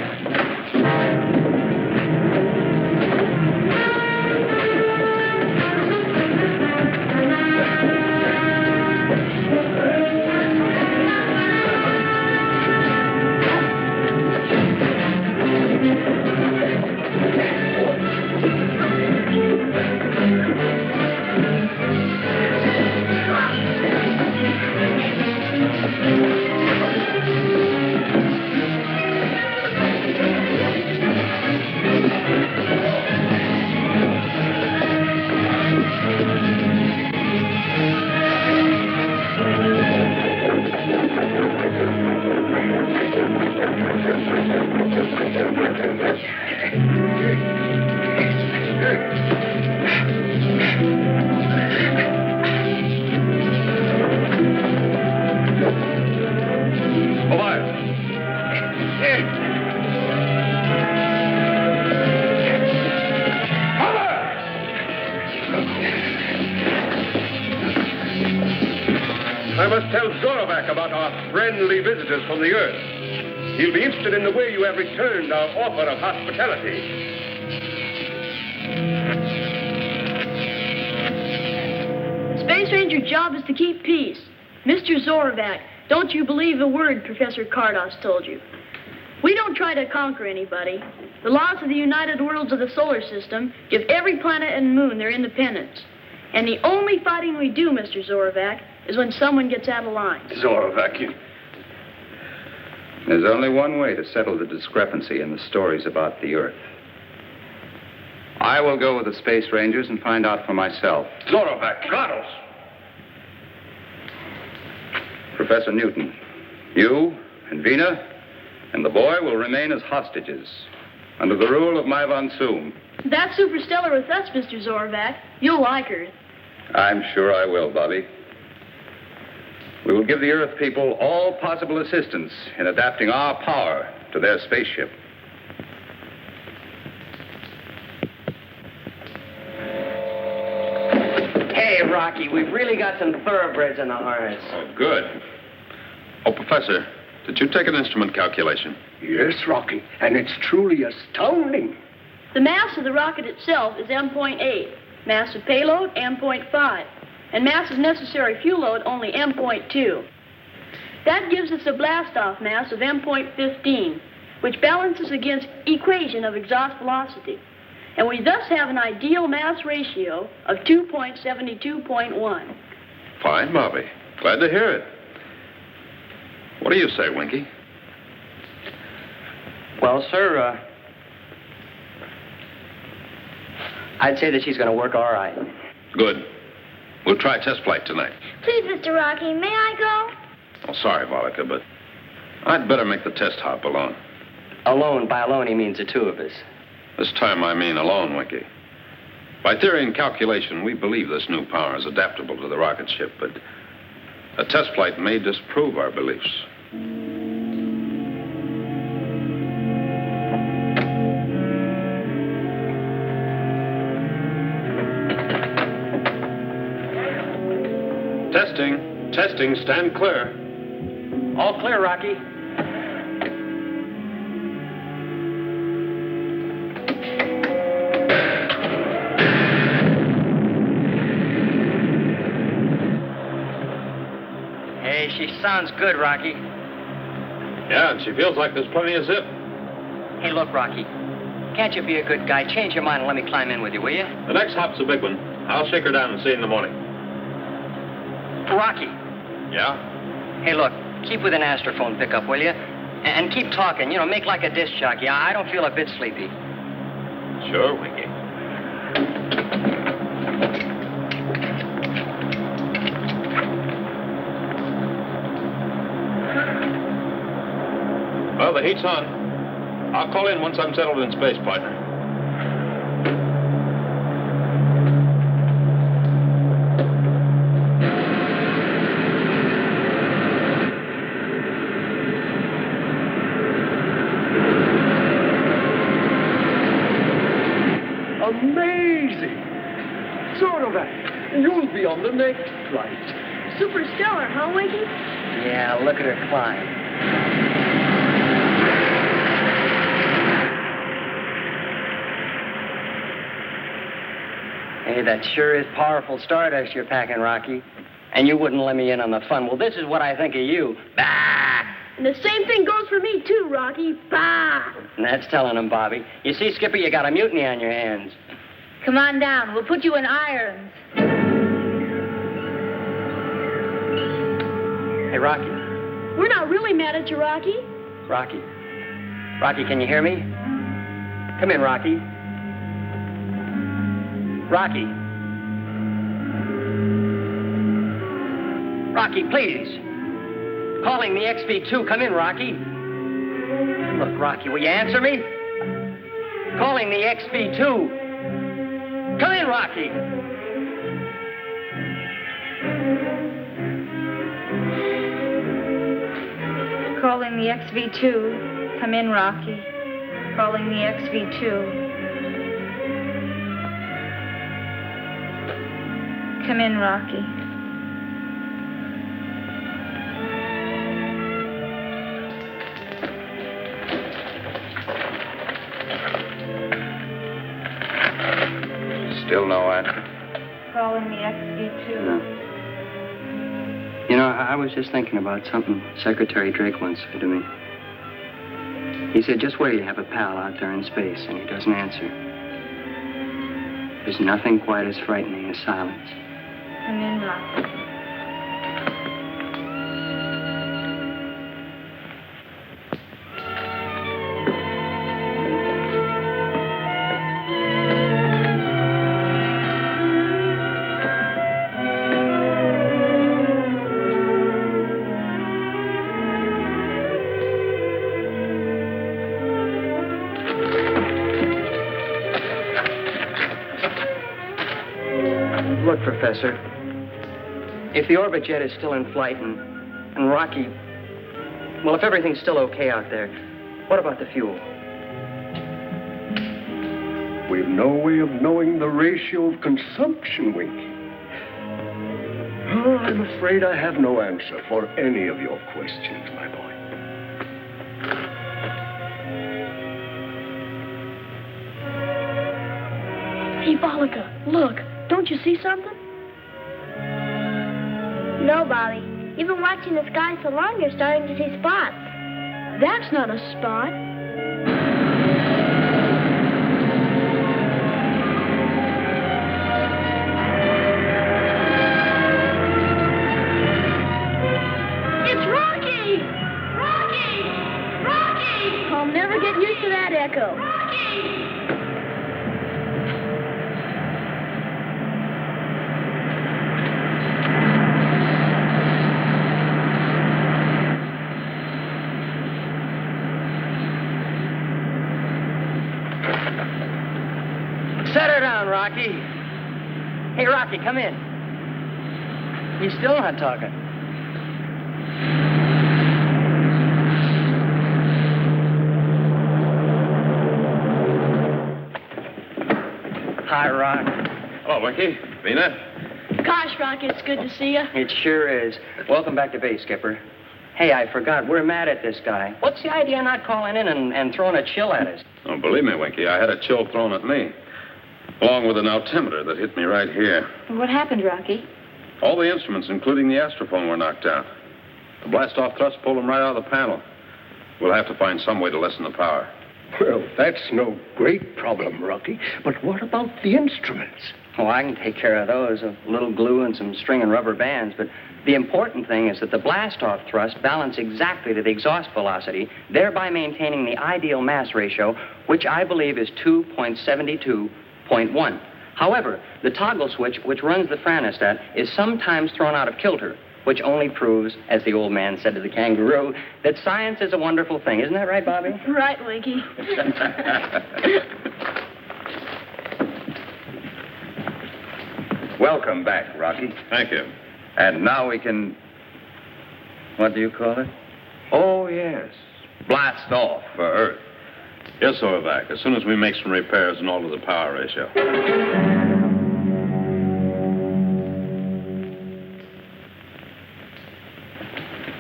S4: I must tell Zorovac about our friendly visitors from the Earth. He'll be interested in the way you have returned our offer of hospitality.
S3: Space Ranger's job is to keep peace. Mr. Zorovac, don't you believe a word Professor Cardos told you. We don't try to conquer anybody. The laws of the United Worlds of the solar system give every planet and moon their independence. And the only fighting we do, Mr. Zorovac, is when someone gets out of line.
S4: Zorovac, you...
S7: There's only one way to settle the discrepancy in the stories about the Earth. I will go with the Space Rangers and find out for myself.
S4: Zorovac, Cardos!
S7: Professor Newton, you and Vina and the boy will remain as hostages under the rule of Mai Von Soom.
S3: That's superstellar with us, Mr. Zorovac. You'll like her.
S7: I'm sure I will, Bobby. We will give the Earth people all possible assistance in adapting our power to their spaceship.
S1: Hey, Rocky. Rocky. We've really got some thoroughbreds in the harness.
S5: Oh, good. Oh, Professor, did you take an instrument calculation?
S2: Yes, Rocky, and it's truly astounding.
S3: The mass of the rocket itself is M.8, mass of payload M.5, and mass of necessary fuel load only M.2. That gives us a blast-off mass of M.15, which balances against equation of exhaust velocity. And we thus have an ideal mass ratio of 2.72.1.
S5: Fine, Bobby. Glad to hear it. What do you say, Winky?
S1: Well, sir, I'd say that she's going to work all right.
S5: Good. We'll try test flight tonight.
S9: Please, Mr. Rocky, may I go?
S5: Oh, sorry, Volika, but I'd better make the test hop alone.
S1: Alone, by alone, he means the two of us.
S5: This time I mean alone, Winky. By theory and calculation, we believe this new power is adaptable to the rocket ship, but a test flight may disprove our beliefs. Testing, stand clear.
S1: All clear, Rocky. Hey, she sounds good, Rocky.
S5: Yeah, and she feels like there's plenty of zip.
S1: Hey, look, Rocky. Can't you be a good guy? Change your mind and let me climb in with you, will you?
S5: The next hop's a big one. I'll shake her down and see you in the morning.
S1: Rocky.
S5: Yeah?
S1: Hey, look, keep with an astrophone pickup, will you? And keep talking. You know, make like a disc jockey. I don't feel a bit sleepy.
S5: Sure, Winky. Well, the heat's on. I'll call in once I'm settled in space, partner.
S2: Amazing! Zorovac, you'll be on the next flight.
S3: Superstellar, huh, Winky?
S1: Yeah, look at her climb. Hey, that sure is powerful stardust you're packing, Rocky. And you wouldn't let me in on the fun. Well, this is what I think of you. Bah!
S3: And the same thing goes for me, too, Rocky. Bah!
S1: And that's telling him, Bobby. You see, Skipper, you got a mutiny on your hands.
S6: Come on down. We'll put you in irons.
S1: Hey, Rocky.
S3: We're not really mad at you, Rocky.
S1: Rocky. Rocky, can you hear me? Come in, Rocky. Rocky. Rocky, please. Calling the XV2. Come in, Rocky. Look, Rocky, will you answer me? Calling the XV2. Come in, Rocky.
S6: Calling the XV2. Come in, Rocky. Calling the XV2. Come in, Rocky.
S7: Still no answer?
S6: Calling the XV2.
S1: No. You know, I was just thinking about something Secretary Drake once said to me. He said, just wait till you have a pal out there in space and he doesn't answer. There's nothing quite as frightening as silence.
S6: Come in, Rocky.
S1: Look, Professor, if the orbit jet is still in flight and Rocky, well, if everything's still okay out there, what about the fuel?
S2: We've no way of knowing the ratio of consumption, Winky. I'm afraid I have no answer for any of your questions, my boy.
S3: Hey, Bollica, look. Don't you see something?
S9: No, Bobby. You've been watching the sky so long, you're starting to see spots.
S3: That's not a spot. It's Rocky! Rocky! Rocky! I'll never get used to that echo. Rocky!
S1: Set her down, Rocky. Hey, Rocky, come in. He's still not talking. Hi, Rock.
S5: Hello, Winky. Vina?
S3: Gosh, Rocky, it's good to see you.
S1: It sure is. Welcome back to base, Skipper. Hey, I forgot. We're mad at this guy. What's the idea of not calling in and throwing a chill at us?
S5: Oh, believe me, Winky, I had a chill thrown at me. Along with an altimeter that hit me right here.
S6: What happened, Rocky?
S5: All the instruments, including the astrophone, were knocked out. The blast-off thrust pulled them right out of the panel. We'll have to find some way to lessen the power.
S2: Well, that's no great problem, Rocky. But what about the instruments?
S1: Oh, I can take care of those. A little glue and some string and rubber bands. But the important thing is that the blast-off thrust balance exactly to the exhaust velocity, thereby maintaining the ideal mass ratio, which I believe is 2.72.1. However, the toggle switch, which runs the franostat, is sometimes thrown out of kilter, which only proves, as the old man said to the kangaroo, that science is a wonderful thing. Isn't that right, Bobby?
S3: Right, Winky.
S7: Welcome back, Rocky.
S5: Thank you.
S7: And now we can... What do you call it? Oh, yes. Blast off for Earth.
S5: Yes, Orvac, as soon as we make some repairs and alter the power ratio.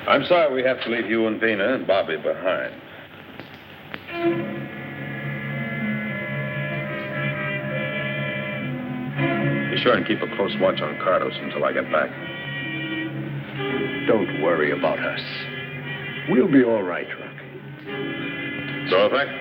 S5: I'm sorry we have to leave you and Vina and Bobby behind. Be sure and keep a close watch on Cardos until I get back.
S2: Don't worry about us. We'll be all right, Rocky.
S5: Orvac?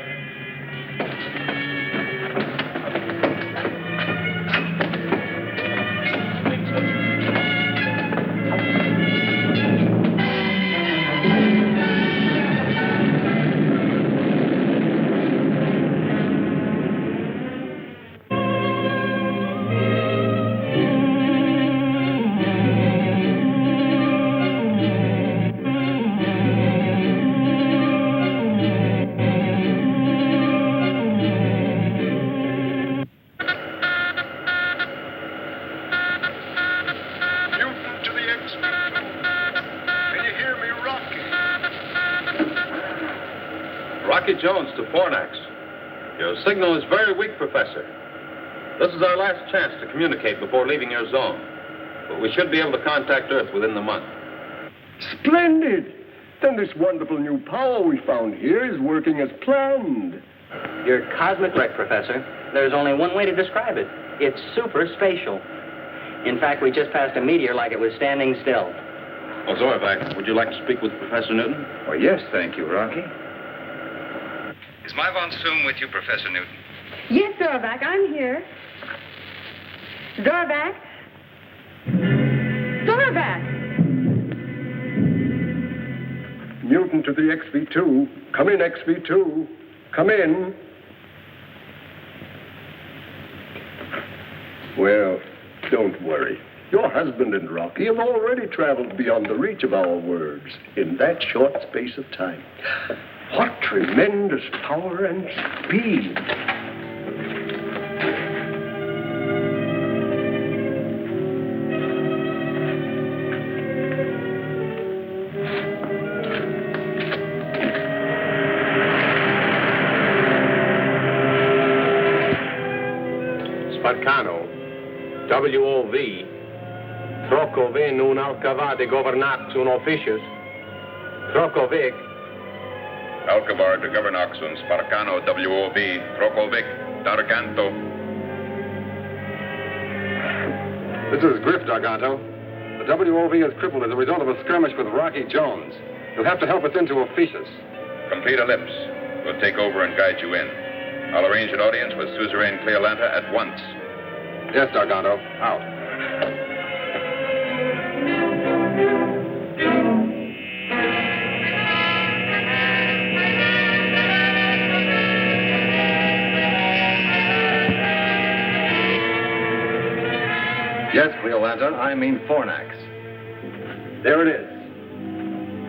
S5: Rocky Jones to Fornax. Your signal is very weak, Professor. This is our last chance to communicate before leaving your zone. But we should be able to contact Earth within the month.
S2: Splendid! Then this wonderful new power we found here is working as planned.
S1: You're cosmic right, Professor. There's only one way to describe it. It's super spatial. In fact, we just passed a meteor like it was standing still.
S5: Oh, Zorvac, would you like to speak with Professor Newton?
S7: Oh, yes, thank you, Rocky. Is my von Soom with you, Professor Newton?
S6: Yes, Zorvac, I'm here. Zorvac? Zorvac!
S2: Newton to the XV2. Come in, XV2. Come in. Well, don't worry. Your husband and Rocky have already traveled beyond the reach of our words in that short space of time. What tremendous power and speed.
S4: Spatkano, WOV, Trop Trocove nun alcava de governax un officius. Trocovic.
S5: Alcavar de Governox und Sparcano WOV, Trokovic, Darganto.
S4: This is Griff, Darganto. The WOV is crippled as a result of a skirmish with Rocky Jones. You'll have to help us into Officius.
S5: Complete ellipse. We'll take over and guide you in. I'll arrange an audience with Suzerain Cleolanta at once.
S4: Yes, Darganto. Out.
S8: Yes, Cleolanta, I mean Fornax.
S4: There it is.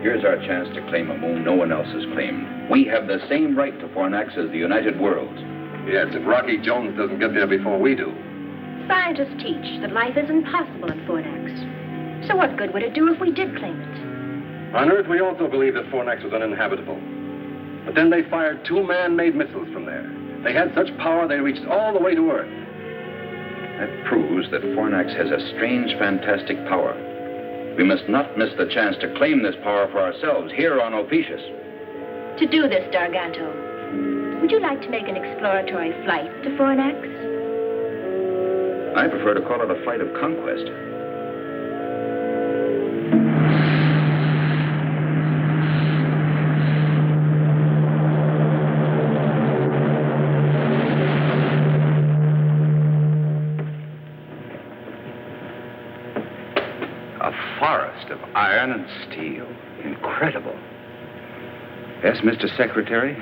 S7: Here's our chance to claim a moon no one else has claimed. We have the same right to Fornax as the United Worlds.
S4: Yes, if Rocky Jones doesn't get there before we do.
S11: Scientists teach that life is impossible in Fornax. So what good would it do if we did claim it?
S4: On Earth, we also believe that Fornax was uninhabitable. But then they fired 2 man-made missiles from there. They had such power they reached all the way to Earth.
S7: That proves that Fornax has a strange, fantastic power. We must not miss the chance to claim this power for ourselves here on Opetius.
S11: To do this, Darganto, would you like to make an exploratory flight to Fornax?
S7: I prefer to call it a flight of conquest. A forest of iron and steel. Incredible. Yes, Mr. Secretary,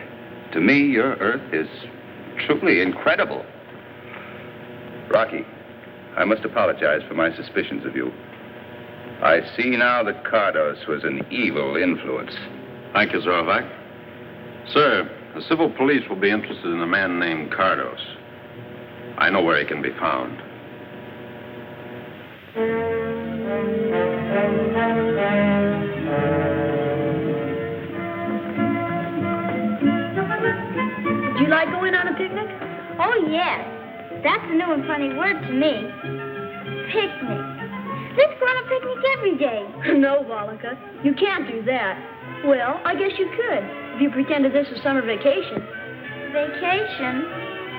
S7: to me, your Earth is truly incredible. Rocky, I must apologize for my suspicions of you. I see now that Cardos was an evil influence.
S5: Thank you, Zorovac. Sir, the civil police will be interested in a man named Cardos. I know where he can be found.
S3: Would you like going on a picnic?
S9: Oh, yes. That's a new and funny word to me. Picnic. Let's go on a picnic every day.
S3: No, Volika, you can't do that. Well, I guess you could, if you pretended this was summer vacation.
S9: Vacation?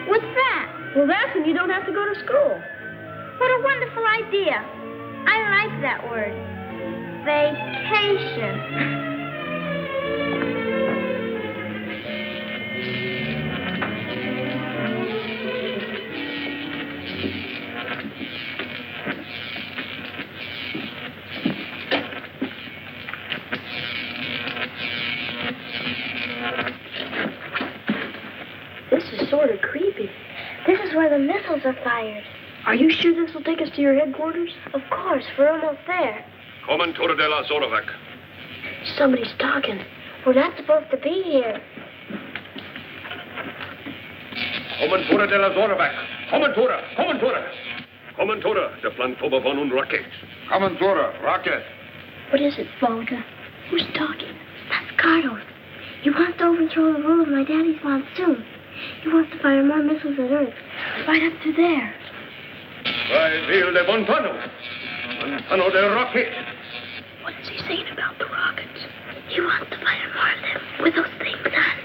S9: What's that?
S3: Well, that's when you don't have to go to school.
S9: What a wonderful idea. I like that word. Vacation.
S3: This is sort of creepy.
S9: This is where the missiles are fired.
S3: Are you sure this will take us to your headquarters?
S9: Of course, we're almost there.
S10: Comantura de la Zorovac.
S3: Somebody's talking.
S9: We're not supposed to be here.
S10: Comantura de la Zorovac. Comantura. Comantura de Planfoba von und Rocket.
S5: Comantura, Rocket.
S3: What is it, Volika? Who's talking?
S9: That's Cardos. He wants to overthrow the rule of my daddy's monsoon. He wants to fire more missiles at Earth. Right up to there.
S10: By Ville de Montano. Montano de Rocket.
S3: What is he saying about the rockets?
S9: He wants to fire more of them with those things on.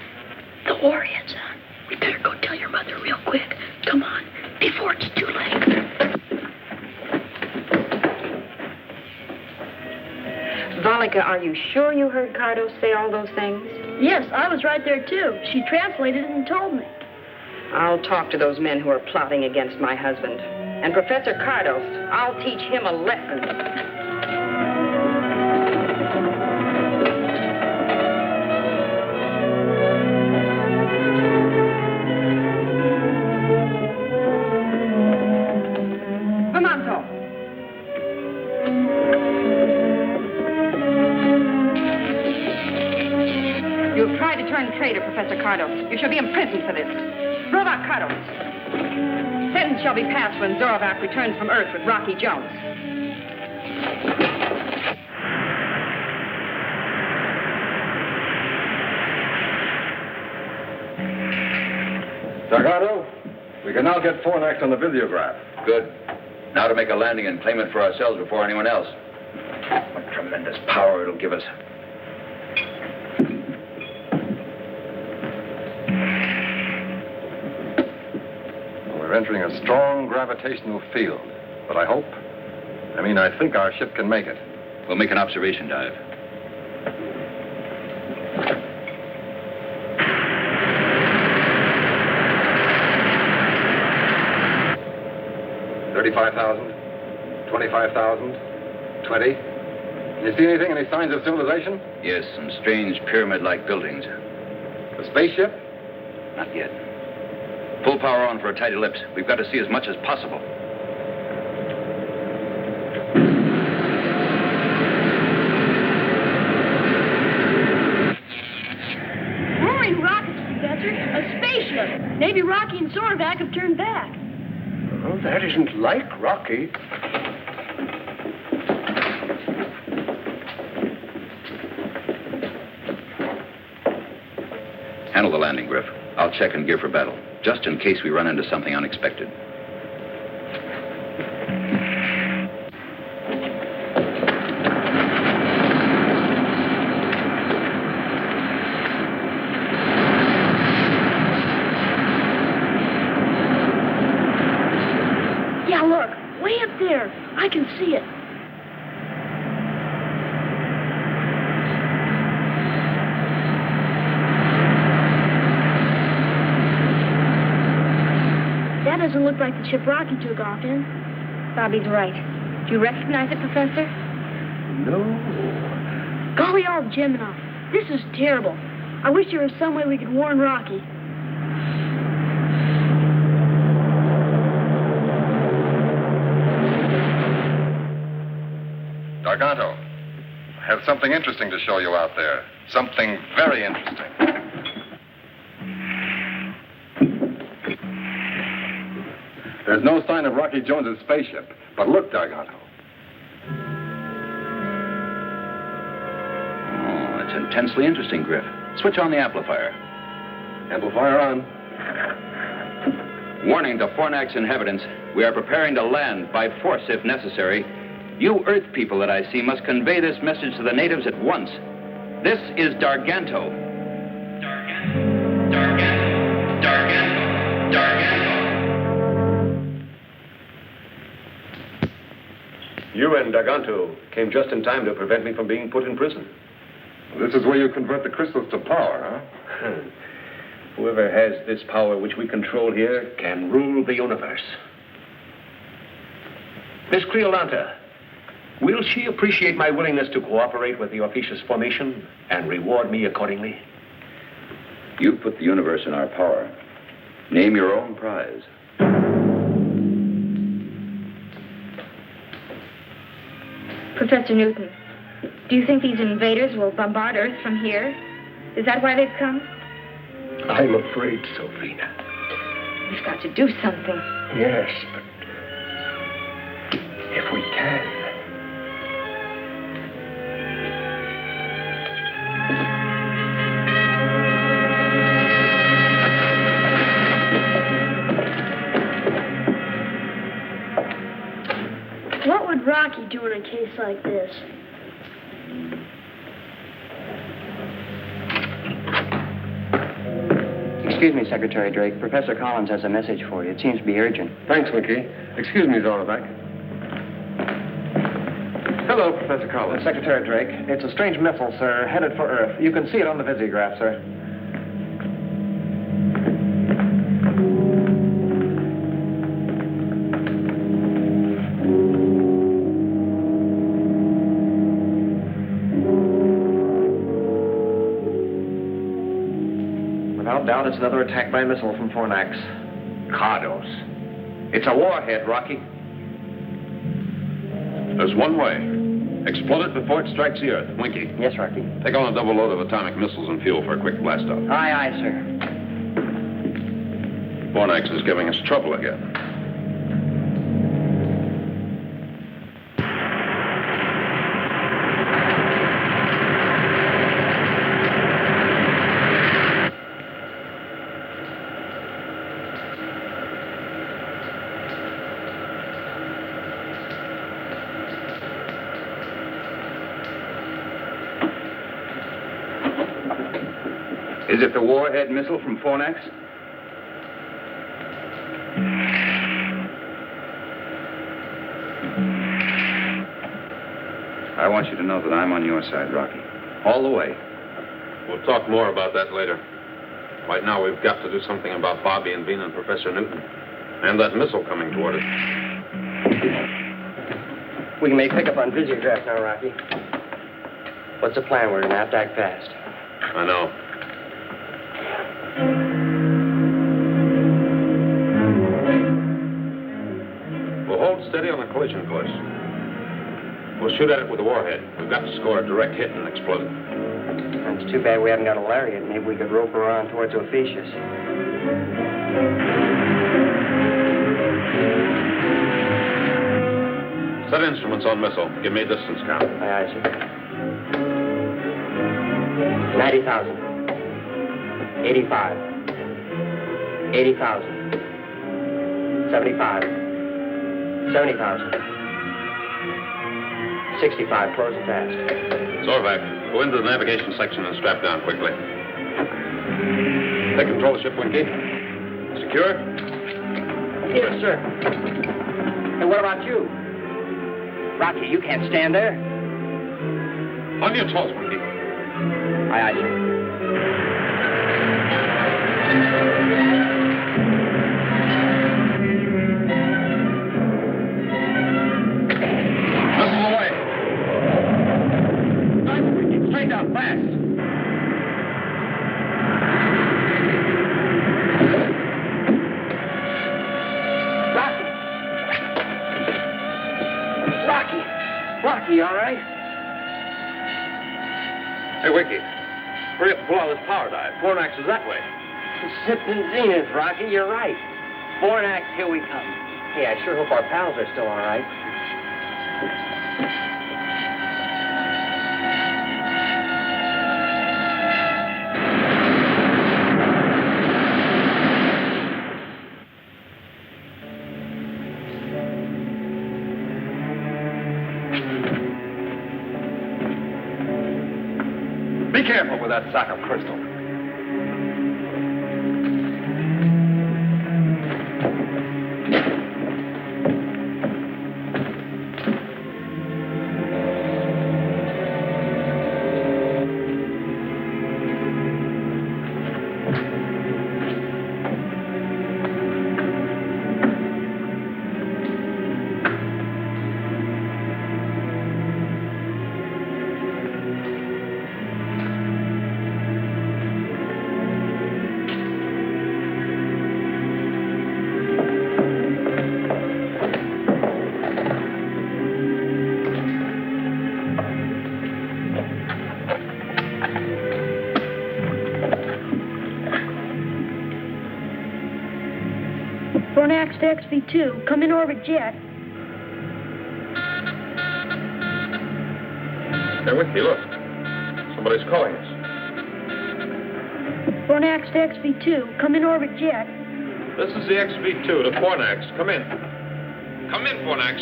S3: The warheads on. We better go tell your mother real quick. Come on, before it's too late.
S6: Volika, are you sure you heard Cardos say all those things?
S3: Yes, I was right there, too. She translated it and told me.
S6: I'll talk to those men who are plotting against my husband. And Professor Cardos, I'll teach him a lesson. You've tried to turn traitor, Professor Cardos. You shall be imprisoned for this. Zorovac Cardos. Sentence shall be passed when Zorovac returns from Earth with Rocky Jones.
S4: Darganto, we can now get Fornax on the videograph.
S7: Good. Now to make a landing and claim it for ourselves before anyone else. What tremendous power it'll give us.
S8: We're entering a strong gravitational field, but I think our ship can make it.
S7: We'll make an observation dive.
S8: $35,000, $25,000, $20,000. You see anything? Any signs of civilization?
S7: Yes, some strange pyramid-like buildings.
S8: The spaceship?
S7: Not yet. Full power on for a tight ellipse. We've got to see as much as possible.
S3: Roaring rockets, Professor. A spaceship. Maybe Rocky and Zorvac have turned back.
S2: Oh, that isn't like Rocky.
S7: Handle the landing, Griff. I'll check and gear for battle, just in case we run into something unexpected.
S3: Yeah, look. Way up there. I can see it. That doesn't look like the ship Rocky took off in.
S6: Bobby's right. Do you recognize it, Professor?
S2: No.
S3: Golly all Gemini. This is terrible. I wish there was some way we could warn Rocky.
S8: Garganto, I have something interesting to show you out there. Something very interesting. There's no sign of Rocky Jones's spaceship. But look, Garganto.
S7: Oh, it's intensely interesting, Griff. Switch on the amplifier.
S8: Amplifier on.
S7: Warning to Fornax inhabitants. We are preparing to land by force if necessary. You Earth people that I see must convey this message to the natives at once. This is Darganto. Darganto.
S4: You and Darganto came just in time to prevent me from being put in prison.
S8: This is where you convert the crystals to power, huh?
S4: Whoever has this power which we control here can rule the universe. Miss Creolanta, will she appreciate my willingness to cooperate with the Orpheus formation and reward me accordingly?
S7: You put the universe in our power. Name your own prize.
S6: Professor Newton, do you think these invaders will bombard Earth from here? Is that why they've come?
S2: I'm afraid so, Vina.
S6: We've got to do something.
S2: Yes, but if we can.
S3: What would Rocky do in a case like this?
S1: Excuse me, Secretary Drake. Professor Collins has a message for you. It seems to be urgent.
S4: Thanks, Mickey. Excuse me, Zorback.
S8: Hello, Professor Collins.
S12: Secretary Drake, it's a strange missile, sir, headed for Earth. You can see it on the visiograph, sir. Without doubt, it's another attack by missile from Fornax.
S4: Cardos. It's a warhead, Rocky.
S5: There's one way. Explode it before it strikes the Earth. Winky.
S1: Yes, Rocky.
S5: Take on a double load of atomic missiles and fuel for a quick blast-off.
S1: Aye, aye, sir.
S5: Fornax is giving us trouble again.
S7: Is it the warhead missile from Fornax? I want you to know that I'm on your side, Rocky. All the way.
S5: We'll talk more about that later. Right now, we've got to do something about Bobby and Bean and Professor Newton. And that missile coming toward us.
S1: We can make pickup on Visiograph now, Rocky. What's the plan? We're going to have to act fast.
S5: I know. We'll hold steady on the collision course. We'll shoot at it with a warhead. We've got to score a direct hit and explode it.
S1: It's too bad we haven't got a lariat. Maybe we could rope her on towards Ophiuchus.
S5: Set instruments on missile. Give me a distance count.
S1: Aye, aye, sir. 90,000. 85. 80,000. 75. 70,000. 65. Closing fast.
S5: Zorvac, go into the navigation section and strap down quickly. Take control of the ship, Winky. Secure?
S1: Yes, sir. And what about you? Rocky, you can't stand there.
S5: On your toes, Winky.
S1: Aye, aye, sir.
S5: Missile away. Nice, Winky. Straight down, fast.
S1: Rocky, you all right?
S5: Hey, Winky. Hurry up and pull out this power dive. Fornax is that way.
S1: Sipping zenith, Rocky. You're right. Fornax, here we come. Hey, I sure hope our pals are still all right.
S8: Be careful with that sack of crystal.
S3: Fornax to XV2. Come in orbit jet.
S5: Hey, Winky, look. Somebody's calling us.
S3: Fornax to XV2. Come in orbit jet.
S5: This is the XV2 to Fornax. Come in. Come in, Fornax.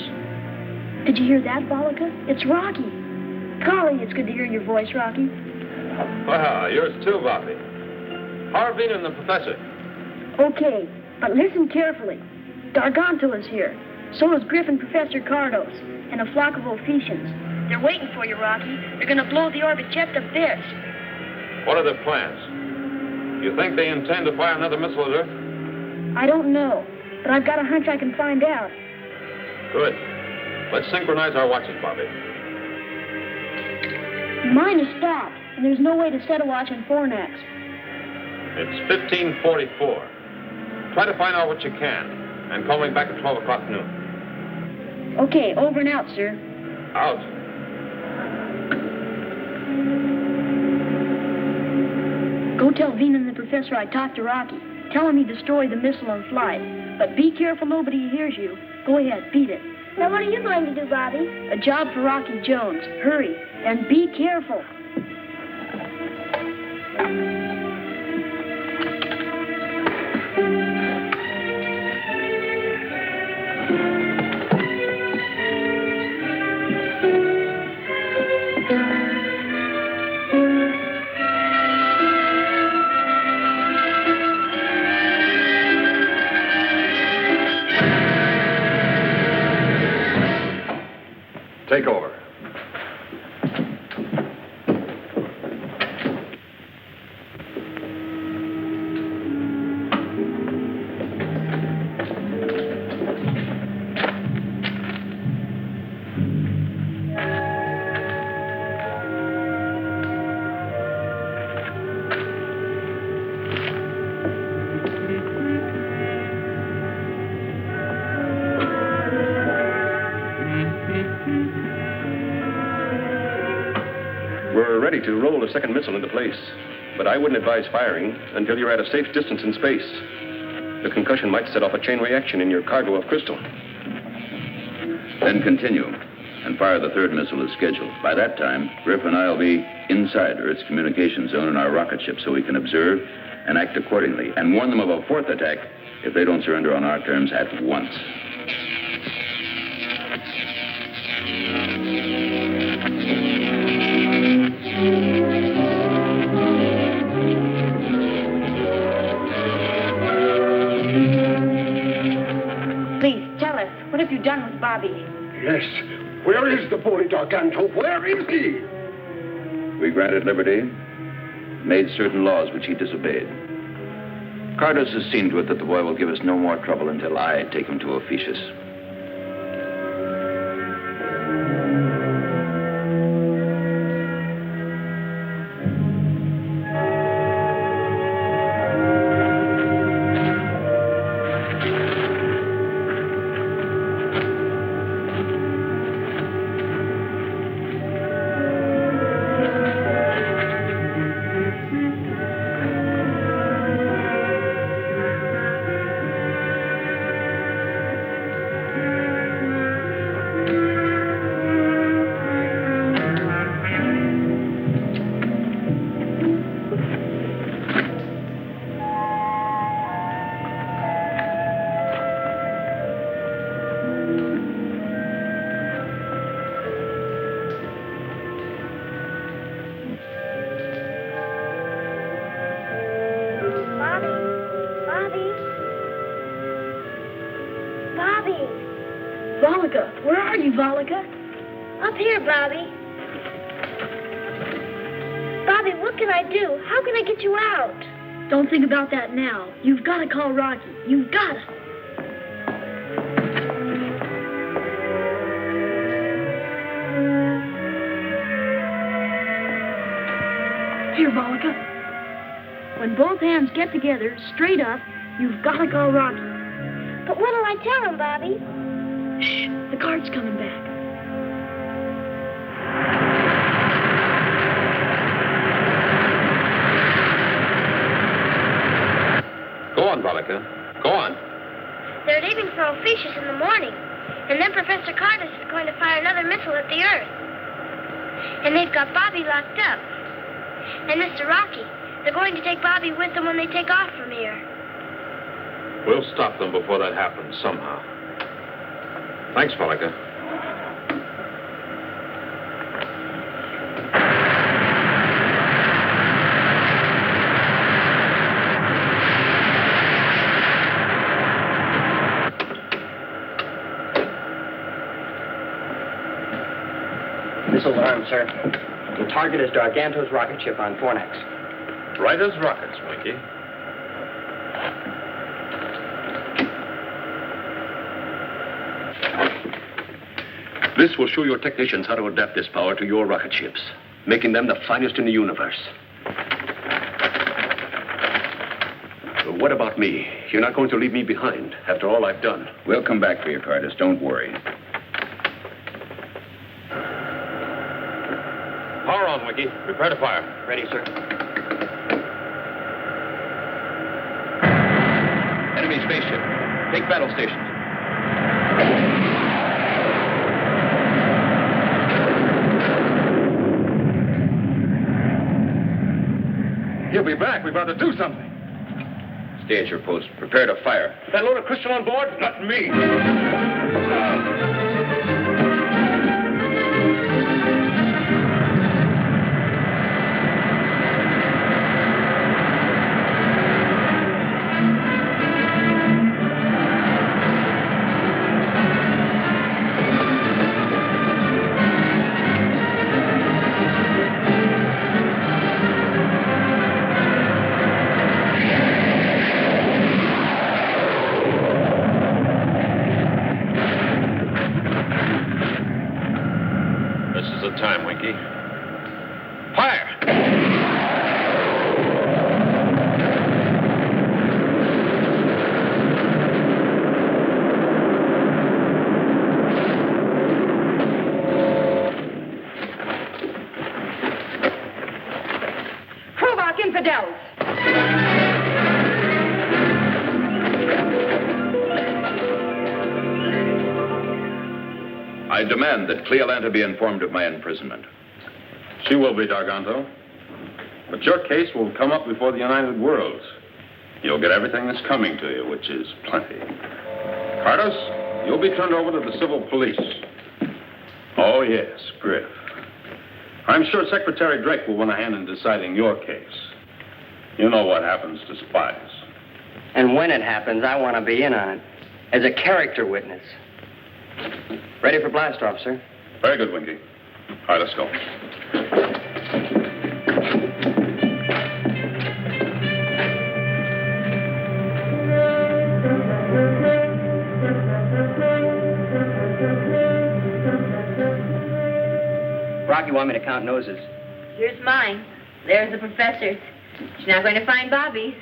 S3: Did you hear that, Bollica? It's Rocky. Golly, it's good to hear your voice, Rocky.
S5: Ah, yours too, Bobby. How are Vina and the professor?
S3: Okay, but listen carefully. Gargantua is here. So is Griffin Professor Cardos and a flock of Ophiuchans. They're waiting for you, Rocky. They're going to blow the orbit jet to bits.
S5: What are their plans? You think they intend to fire another missile at Earth?
S3: I don't know, but I've got a hunch I can find out.
S5: Good. Let's synchronize our watches, Bobby.
S3: Mine is stopped, and there's no way to set a watch on Fornax.
S5: It's 15:44. Try to find out what you can, and call me back at 12 o'clock noon.
S3: Okay, over and out, sir.
S5: Out.
S3: Go tell Vina and the professor I talked to Rocky. Tell him he destroyed the missile on flight. But be careful nobody hears you. Go ahead, beat it.
S9: Now, what are you going to do, Bobby?
S3: A job for Rocky Jones. Hurry, and be careful.
S13: ready to roll a second missile into place. But I wouldn't advise firing until you're at a safe distance in space. The concussion might set off a chain reaction in your cargo of crystal.
S14: Then continue and fire the third missile as scheduled. By that time, Griff and I will be inside Earth's communication zone in our rocket ship so we can observe and act accordingly and warn them of a fourth attack if they don't surrender on our terms at once.
S6: Please, tell us, what have you done with Bobby?
S2: Yes. Where is the boy, Garganto? Where is he?
S14: We granted liberty, made certain laws which he disobeyed. Cardos has seen to it that the boy will give us no more trouble until I take him to Ophiuchus.
S3: Volika, where are you, Volika?
S9: Up here, Bobby. Bobby, what can I do? How can I get you out?
S3: Don't think about that now. You've got to call Rocky. You've got to. Here, Volika. When both hands get together, straight up, you've got to call Rocky.
S9: But what'll I tell him, Bobby?
S3: Shh, the guard's coming back.
S5: Go on, Volika. Go on.
S9: They're leaving for Ophiuchus in the morning. And then Professor Cardos is going to fire another missile at the Earth. And they've got Bobby locked up. And Mr. Rocky, they're going to take Bobby with them when they take off from here.
S5: We'll stop them before that happens, somehow. Thanks, Volika.
S1: Missiles armed, sir. The target is Garganto's rocket ship on Fornax.
S5: Right as rockets, Winky.
S10: This will show your technicians how to adapt this power to your rocket ships, making them the finest in the universe. But what about me? You're not going to leave me behind after all I've done.
S14: We'll come back for you, Cardos. Don't worry.
S5: Power on, Winky. Prepare to fire.
S1: Ready, sir.
S10: Enemy spaceship. Take battle stations.
S8: He'll be back. We've got to do something.
S14: Stay at your post. Prepare to fire.
S8: That load of crystal on board? Not me.
S6: Lock infidels.
S14: I demand that Cleolanta be informed of my imprisonment.
S5: She will be, Darganto. But your case will come up before the United Worlds. You'll get everything that's coming to you, which is plenty. Cardos, you'll be turned over to the civil police. Oh, yes, Griff. I'm sure Secretary Drake will want a hand in deciding your case. You know what happens to spies.
S1: And when it happens, I want to be in on it. As a character witness. Ready for blast off, sir.
S5: Very good, Winky. All right, let's go.
S1: Rocky, want me to count noses?
S6: Here's mine. There's the professor's. She's not going to find Bobby's.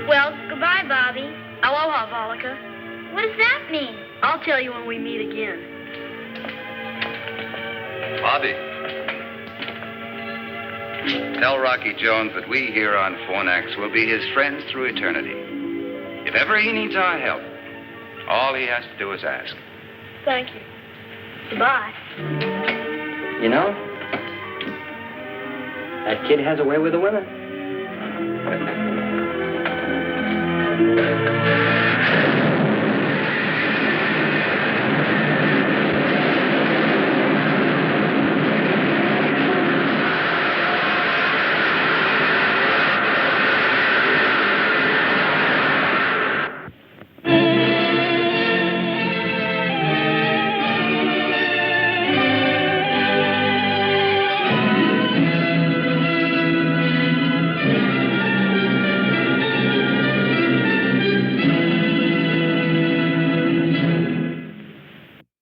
S9: Well, goodbye, Bobby.
S3: Aloha, Volika.
S9: What does that mean?
S3: I'll tell you when we meet again.
S7: Bobby. Tell Rocky Jones that we here on Fornax will be his friends through eternity. If ever he needs our help, all he has to do is ask.
S3: Thank you. Goodbye.
S1: You know, that kid has a way with the women.